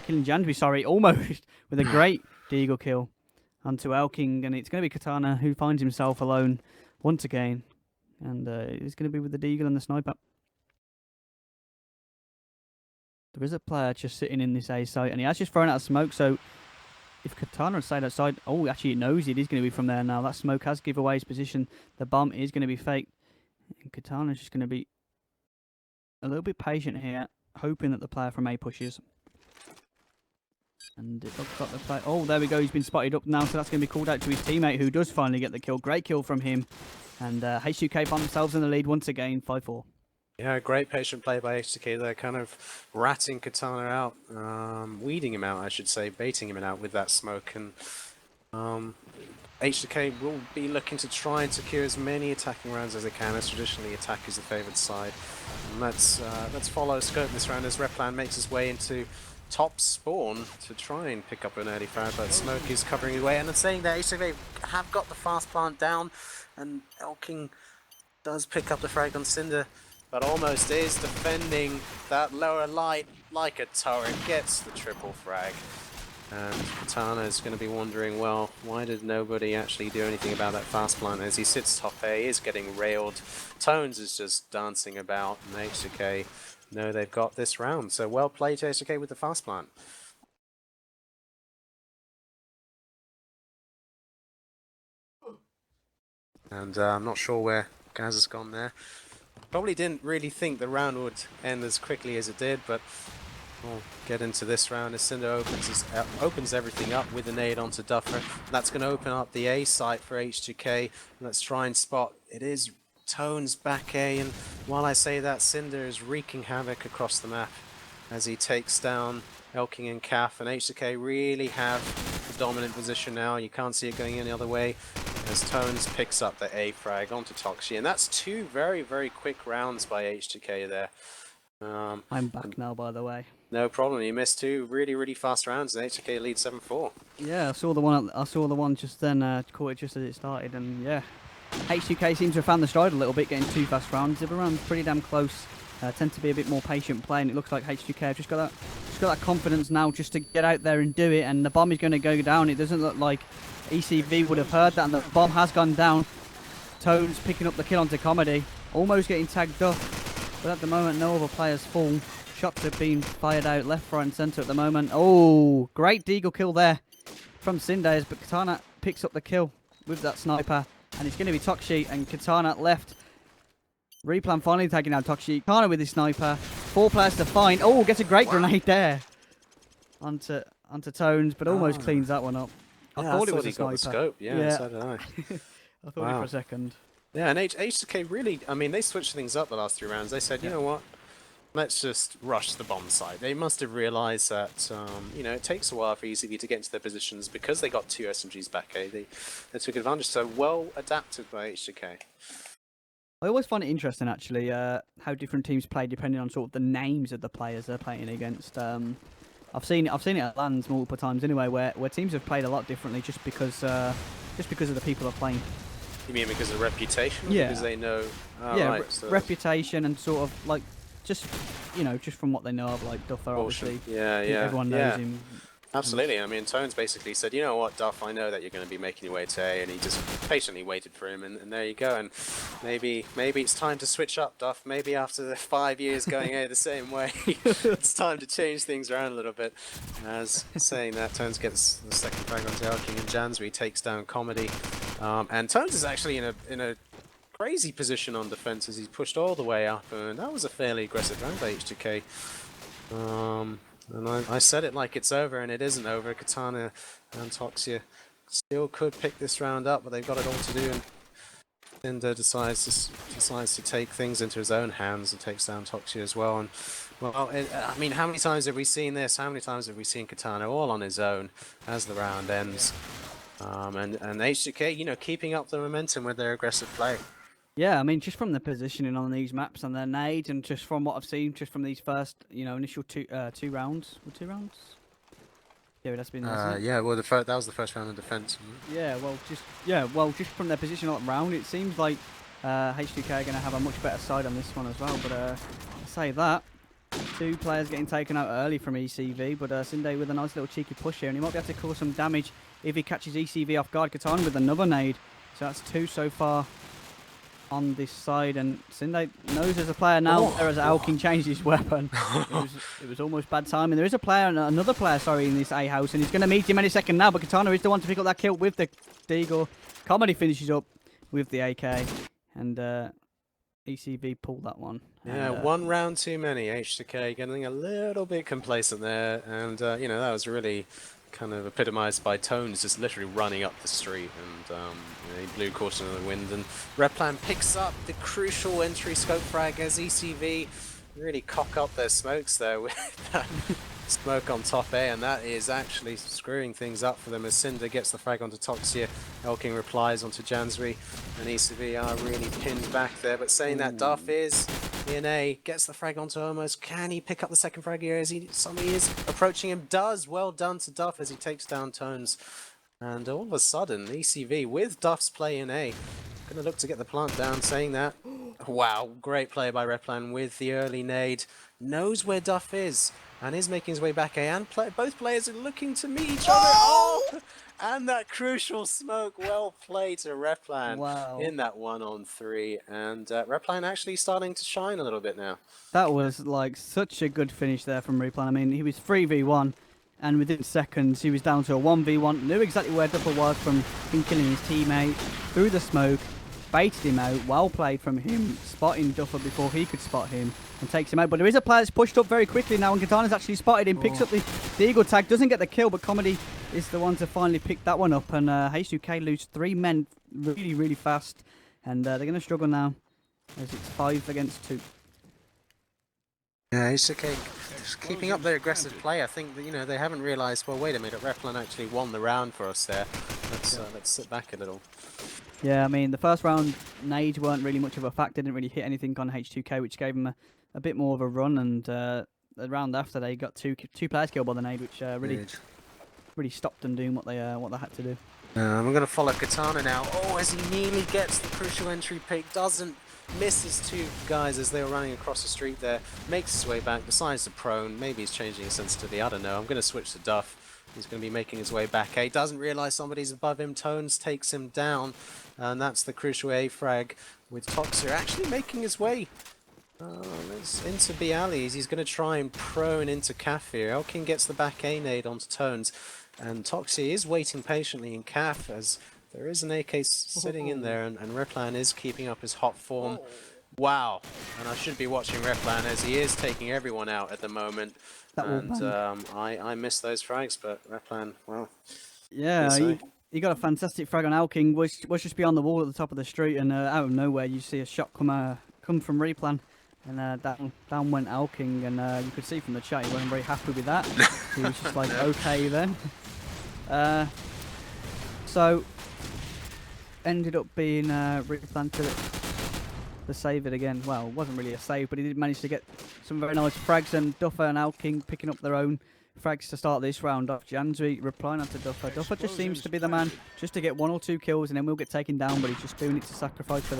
killing Janvi, sorry, almost with a great deagle kill onto Elking, and it's going to be Katana who finds himself alone once again, and he's going to be with the deagle and the sniper. There is a player just sitting in this A site, and he has just thrown out a smoke, so if Katana had stayed outside... Oh, actually, it knows it is going to be from there now. That smoke has given away his position. The bomb is going to be fake. And Katana's just going to be a little bit patient here, hoping that the player from A pushes. And it looks like the player... Oh, there we go. He's been spotted up now, so that's going to be called out to his teammate, who does finally get the kill. Great kill from him. And H2k find themselves in the lead once again, 5-4. Yeah, great patient play by H2k there, kind of ratting Katana out, weeding him out, I should say, baiting him out with that smoke, and H2k will be looking to try and secure as many attacking rounds as they can, as traditionally attack is the favoured side. And let's follow scope this round as Replan makes his way into top spawn to try and pick up an early frag, but smoke is covering his way, and I'm saying that H2k have got the fast plant down, and Elking does pick up the frag on Cinder, but almost is defending that lower light like a turret, gets the triple frag. And Katana is going to be wondering, well, why did nobody actually do anything about that fast plant? As he sits top A, is getting railed. Tones is just dancing about, and H2k know they've got this round. So well played to H2k with the fast plant. And I'm not sure where Gaz has gone there. Probably didn't really think the round would end as quickly as it did, but we'll get into this round as Cinder opens everything up with a nade onto Duffer. That's going to open up the A site for H2k. Let's try and spot. It is Tones back A, and while I say that, Cinder is wreaking havoc across the map as he takes down Elking and Calf, and H2k really have the dominant position now. You can't see it going any other way as Tones picks up the A frag onto Toxie, and that's two very, very quick rounds by H2k there. I'm back now, by the way. No problem. You missed two really, really fast rounds, and H2k lead 7-4. Yeah, I saw the one. I saw the one just then. Caught it just as it started, and yeah, H2k seems to have found the stride a little bit, getting two fast rounds. The other rounds pretty damn close. Tend to be a bit more patient playing. It looks like H2k have just got that confidence now, just to get out there and do it. And the bomb is going to go down. It doesn't look like ECV would have heard that, and the bomb has gone down. Tones picking up the kill onto Comedy, almost getting tagged up, but at the moment no other players fall. Shots have been fired out left, right and centre at the moment. Oh, great deagle kill there from Cindays, but Katana picks up the kill with that sniper, and it's going to be Toxie and Katana left. Replan finally taking out Toxie. Katana with his sniper. 4 players to find. Oh, gets a great grenade there onto Tones, but almost cleans that one up. I thought it was a sniper. Got the scope. Yeah, so did I. I thought it for a second. Yeah, and H2k really, I mean, they switched things up the last 3 rounds. They said, you know what, let's just rush the bomb side. They must have realised that, you know, it takes a while for ECV to get into their positions because they got 2 SMGs back. They took advantage. So well adapted by H2k. I always find it interesting, actually, how different teams play depending on sort of the names of the players they're playing against. I've seen it at LANs multiple times anyway, where teams have played a lot differently just because of the people they're playing. You mean because of reputation? Or Yeah. because they know. Oh, yeah, right, so reputation and sort of like just just from what they know of like Duffer, obviously. Yeah, Everyone knows him. Absolutely. I mean, Tones basically said, you know what, Duff, I know that you're going to be making your way to A, and he just patiently waited for him, and there you go. And maybe it's time to switch up, Duff. Maybe after the 5 years going A the same way, it's time to change things around a little bit. As saying that, Tones gets the second frag onto Elking, and Jansbury takes down Comedy. And Tones is actually in a crazy position on defense as he's pushed all the way up, and that was a fairly aggressive round by H2k. And I said it like it's over, and it isn't over. Katana and Toxia still could pick this round up, but they've got it all to do. And Cinder decides to take things into his own hands and takes down Toxia as well. And well, I mean, how many times have we seen this? How many times have we seen Katana all on his own as the round ends? And H2k, you know, keeping up the momentum with their aggressive play. Yeah, I mean, just from the positioning on these maps and their nades, and just from what I've seen, just from these first, initial two rounds. Were 2 rounds? Yeah, that's been. Yeah, well, that was the first round of defense. Yeah, well, just from their position on the round, it seems like H2k are going to have a much better side on this one as well. But I say that 2 players getting taken out early from ECV, but Sinde with a nice little cheeky push here, and he might be able to cause some damage if he catches ECV off guard. Katana with another nade, so that's 2 so far on this side, and Sinde knows there's a player now. There as Alking changed his weapon. It was almost bad timing. There is a player, another player, sorry, in this A house, and he's going to meet him any second now. But Katana is the one to pick up that kill with the Deagle. Comedy finishes up with the AK, and ECV pulled that one. Yeah, And, one round too many. H2k getting a little bit complacent there, and you know, that was really kind of epitomized by Tones just literally running up the street, and you know, he blew caution in the wind, and Replan picks up the crucial entry scope frag as ECV really cock up their smokes there with that smoke on top A, and that is actually screwing things up for them as Cinder gets the frag onto Toxia, Elking replies onto Jansbury, and ECV are really pinned back there, but saying that Duff is in A, gets the frag onto Omos. Can he pick up the second frag here as somebody is approaching him? Does. Well done to Duff as he takes down Tones, and all of a sudden ECV with Duff's play in A gonna look to get the plant down. Saying that, wow, great play by Replan with the early nade, knows where Duff is and is making his way back A, and both players are looking to meet each other. Oh! And that crucial smoke, well played to Replan in that 1-on-3, and Replan actually starting to shine a little bit now. that was like such a good finish there from Replan. I mean, he was 3v1, and within seconds he was down to a 1v1. Knew exactly where Duffer was from him killing his teammate through the smoke, baited him out. Well played from him, spotting Duffer before he could spot him, and takes him out. But there is a player that's pushed up very quickly now, and Katana's actually spotted him, picks up the Eagle tag, doesn't get the kill, but Comedy is the one to finally pick that one up, and H2k lose 3 men really, really fast, and they're going to struggle now as it's 5 against 2. Yeah, H2k just keeping up their aggressive play. I think that, you know, they haven't realised, well, wait a minute, Replan actually won the round for us there. Let's sit back a little. Yeah, I mean, the first round nades weren't really much of a factor, didn't really hit anything on H2k, which gave them a bit more of a run, and the round after they got two players killed by the nade, which really stopped them doing what they had to do. I'm going to follow Katana now. Oh, as he nearly gets the crucial entry pick, doesn't, misses 2 guys as they were running across the street there, makes his way back, decides to prone, maybe he's changing his sensitivity, I don't know. I'm going to switch to Duff. He's going to be making his way back A, doesn't realise somebody's above him, Tones takes him down, and that's the crucial A frag with Toxer actually making his way into B alleys. He's going to try and prone into Caf here. Elkin gets the back A nade onto Tones, and Toxie is waiting patiently in Caf as there is an AK sitting in there, and Replan is keeping up his hot form. Wow, and I should be watching Replan as he is taking everyone out at the moment. And I missed those frags, but Replan, well, yeah, he got a fantastic frag on Alking, which was just beyond the wall at the top of the street, and out of nowhere you see a shot come from Replan, and down went Alking, and you could see from the chat he wasn't very happy with that. He was just like, okay then. So ended up being Replan to save it again. Well, it wasn't really a save, but he did manage to get some very nice frags, and Duffer and Alking picking up their own frags to start this round off. Jansbury replying onto Duffer. Duffer just seems to be the man just to get 1 or 2 kills, and then we'll get taken down, but he's just doing it to sacrifice for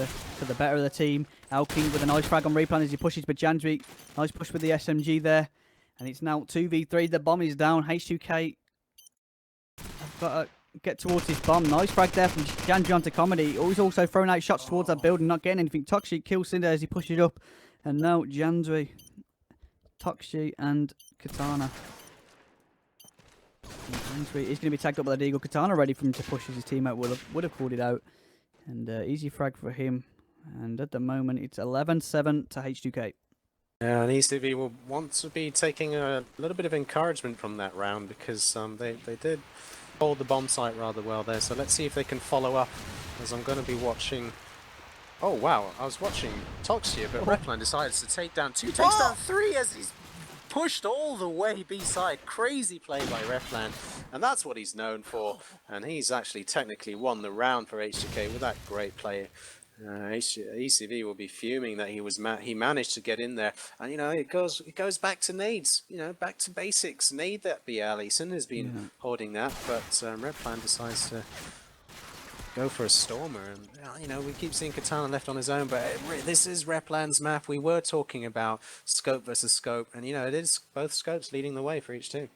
the better of the team. Alking with a nice frag on Replan as he pushes, but Jansbury, nice push with the SMG there, and it's now 2v3. The bomb is down. H2k have got to get towards this bomb. Nice frag there from Jansbury onto Comedy. He's also throwing out shots towards that building, not getting anything. Toxie kills Cinder as he pushes up, and now Jansbury, Toxie and Katana. Jansbury is going to be tagged up by the Deagle. Katana ready for him to push as his teammate would have called it out, and easy frag for him. And at the moment it's 11-7 to H2k. Yeah, and ECV will want to be taking a little bit of encouragement from that round, because they did hold the bomb site rather well there. So let's see if they can follow up, as I'm going to be watching. Oh wow, I was watching Toxia, but Replan decides to take down 2, takes down 3 as he's pushed all the way B-side. Crazy play by Replan, and that's what he's known for, and he's actually technically won the round for H2k with that great play. ECV will be fuming that he managed to get in there, and you know it goes back to nades, you know, back to basics. Nade that B alley. Sin has been holding that, but Replan decides to go for a Stormer, and you know we keep seeing Katana left on his own, but this is Replan's map. We were talking about scope versus scope, and you know it is both scopes leading the way for each team.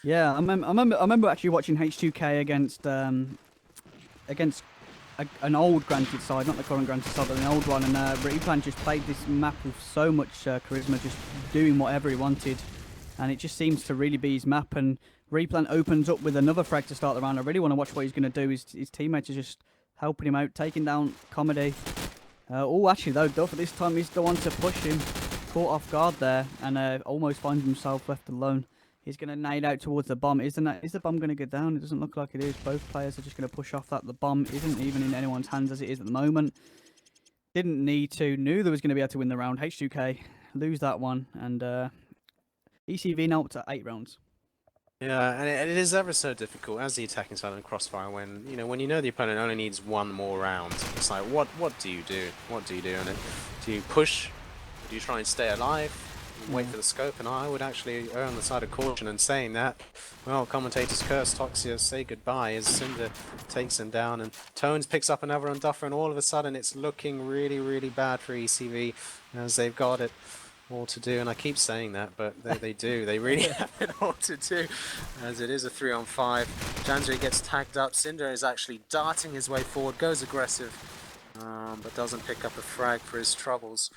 Yeah, I remember actually watching H2k against an old Granted side, not the current Granted side, but an old one. And Replan just played this map with so much charisma, just doing whatever he wanted. And it just seems to really be his map. And Replan opens up with another frag to start the round. I really want to watch what he's going to do. His teammates are just helping him out, taking down Comedy. Oh, actually, though, Duff at this time is the one to push him. Caught off guard there and almost finds himself left alone. He's going to nade out towards the bomb. Is the bomb going to go down? It doesn't look like it is. Both players are just going to push off that. The bomb isn't even in anyone's hands as it is at the moment. Didn't need to. Knew there was going to be able to win the round. H2k lose that one. And ECV now up to 8 rounds. Yeah, and it is ever so difficult as the attacking side in Crossfire when you know the opponent only needs one more round. It's like, what do you do? What do you do? And do you push? Do you try and stay alive? Wait for the scope? And I would actually err on the side of caution and saying that, well, commentators curse Toxia, say goodbye as Cinder takes him down and Tones picks up another on Duffer, and all of a sudden it's looking really, really bad for ECV as they've got it all to do. And I keep saying that, but they do. They really have it all to do, as it is a 3-on-5. Janzri gets tagged up. Cinder is actually darting his way forward, goes aggressive, but doesn't pick up a frag for his troubles.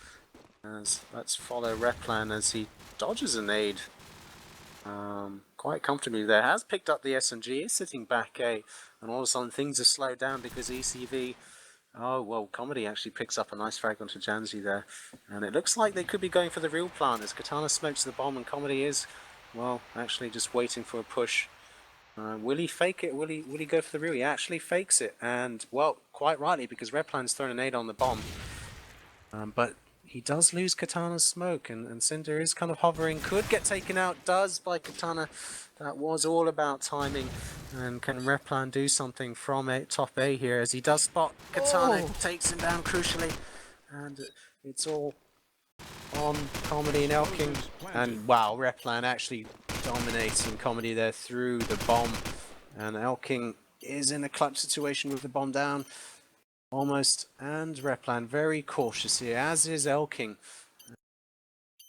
As let's follow Replan as he dodges a nade quite comfortably there. Has picked up the SMG, is sitting back A, and all of a sudden things are slowed down because ECV... Oh, well, Comedy actually picks up a nice frag onto Janzi there. And it looks like they could be going for the real plan as Katana smokes the bomb and Comedy is, well, actually just waiting for a push. Will he fake it? Will he go for the real? He actually fakes it. And, well, quite rightly, because Replan's thrown a nade on the bomb. But he does lose Katana's smoke, and Cinder is kind of hovering. Could get taken out, does by Katana. That was all about timing. And can Replan do something from top A here as he does spot Katana, takes him down crucially. And it's all on Comedy and Elking. And wow, Replan actually dominating Comedy there through the bomb. And Elking is in a clutch situation with the bomb down. Almost, and Replan very cautious here, as is Elking.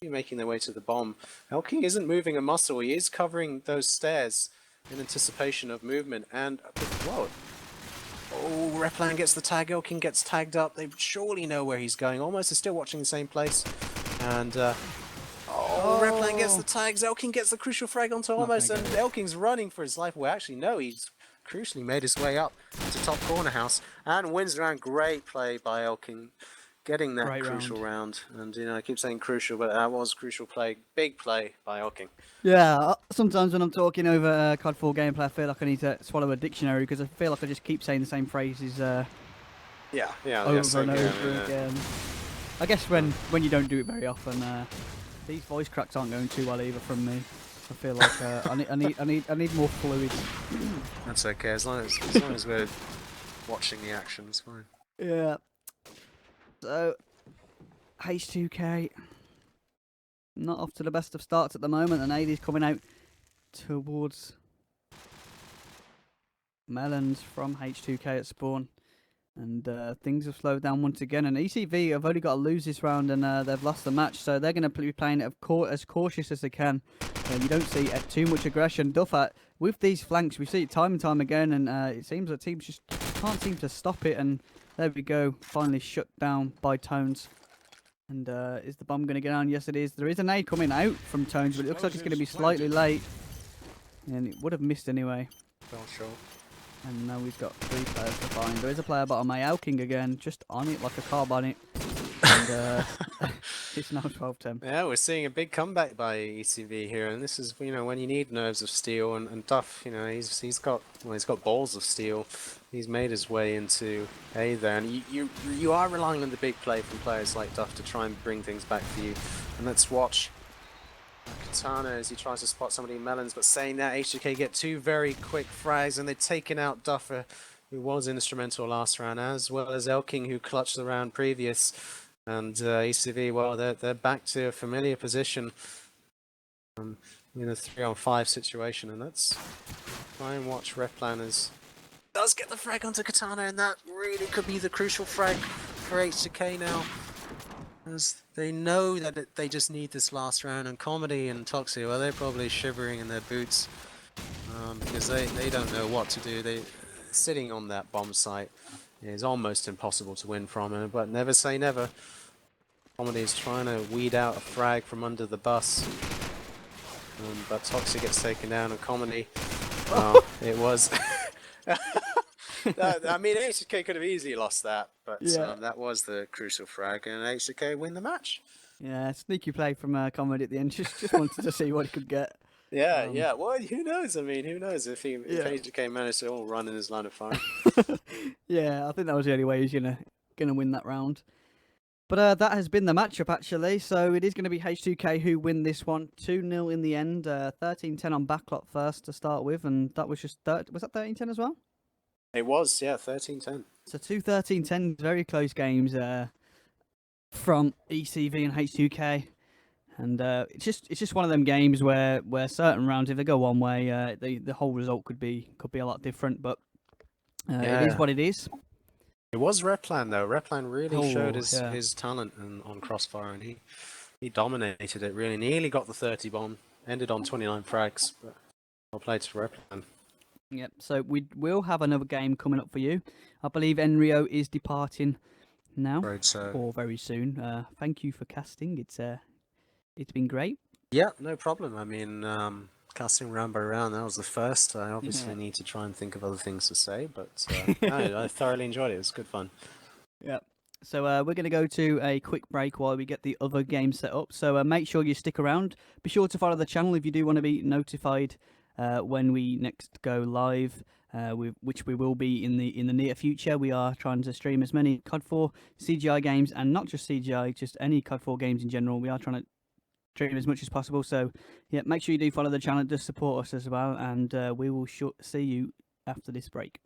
Making their way to the bomb. Elking isn't moving a muscle, he is covering those stairs in anticipation of movement, and whoa. Oh, Replan gets the tag, Elking gets tagged up, they surely know where he's going, almost is still watching the same place, and Replan gets the tags, Elking gets the crucial frag onto Almost, and Elking's running for his life. Well, actually no, he's crucially made his way up to top corner house and wins the round. Great play by Elking, getting that crucial round. And I keep saying crucial, but that was crucial play, big play by Elking. Yeah, sometimes when I'm talking over COD 4 gameplay, I feel like I need to swallow a dictionary because I feel like I just keep saying the same phrases over and over again. I guess when you don't do it very often, these voice cracks aren't going too well either from me. I feel like I need more fluid. That's okay, as long as we're watching the action, it's fine. Yeah. So H2k not off to the best of starts at the moment, and AD's coming out towards Melons from H2k at spawn. And things have slowed down once again, and ECV have only got to lose this round, and they've lost the match, so they're going to be playing it as cautious as they can. You don't see too much aggression. Duffat, with these flanks, we see it time and time again, and it seems that teams just can't seem to stop it, and there we go, finally shut down by Tones. And is the bomb going to go down? Yes, it is. There is a nade coming out from Tones, but it looks like it's going to be slightly late, and it would have missed anyway. Well, sure. And now we've got 3 players to find. There is a player bottom A, Elking again, just on it like a carb on it. And it's now 12-10. Yeah, we're seeing a big comeback by ECV here, and this is when you need nerves of steel, and Duff, he's got balls of steel. He's made his way into A there, and you are relying on the big play from players like Duff to try and bring things back for you. And let's watch Katana as he tries to spot somebody in Melons, but saying that, H2k get 2 very quick frags, and they've taken out Duffer, who was instrumental last round, as well as Elking, who clutched the round previous. And ECV, well, they're back to a familiar position in a 3-on-5 situation, and let's try and watch Replan as does get the frag onto Katana, and that really could be the crucial frag for H2k now. As they know that they just need this last round, and Comedy and Toxie, well, they're probably shivering in their boots because they don't know what to do. They're sitting on that bomb site, is almost impossible to win from, but never say never. Comedy is trying to weed out a frag from under the bus, but Toxic gets taken down, and Comedy, well, it was... I mean, H2k could have easily lost that, but Yeah. that was the crucial frag, and H2k win the match. Yeah, sneaky play from Comedy at the end. Just wanted to see what he could get. Yeah, Um, yeah. Well, who knows? I mean, who knows if Yeah. H2k managed to all run in his line of fire. Yeah, I think that was the only way he's gonna win that round. But that has been the matchup actually. So it is going to be H2k who win this one, 2-0 in the end. 13-10 on backlot first to start with, and that was just was that 13-10 as well? It was, yeah, 13-10. So 2 13-10, very close games from ECV and H2k. And it's just one of them games where certain rounds, if they go one way, the whole result could be a lot different. But it is what it is. It was Replan though. Replan really showed Oh, his talent on Crossfire, and he dominated it really. Nearly got the 30 bomb. Ended on 29 frags. But well played to Replan. Yep. So we will have another game coming up for you. I believe Enrio is departing now, or very soon. Thank you for casting. It's been great. Yeah, no problem. I mean, casting round by round, that was the first. I obviously need to try and think of other things to say, but no, I thoroughly enjoyed it. It was good fun. Yeah. So we're going to go to a quick break while we get the other game set up. So make sure you stick around. Be sure to follow the channel if you do want to be notified when we next go live, which we will be in the near future. We are trying to stream as many COD 4 CGI games, and not just CGI, just any COD 4 games in general. We are trying to stream as much as possible. So yeah, make sure you do follow the channel to support us as well, and we will see you after this break.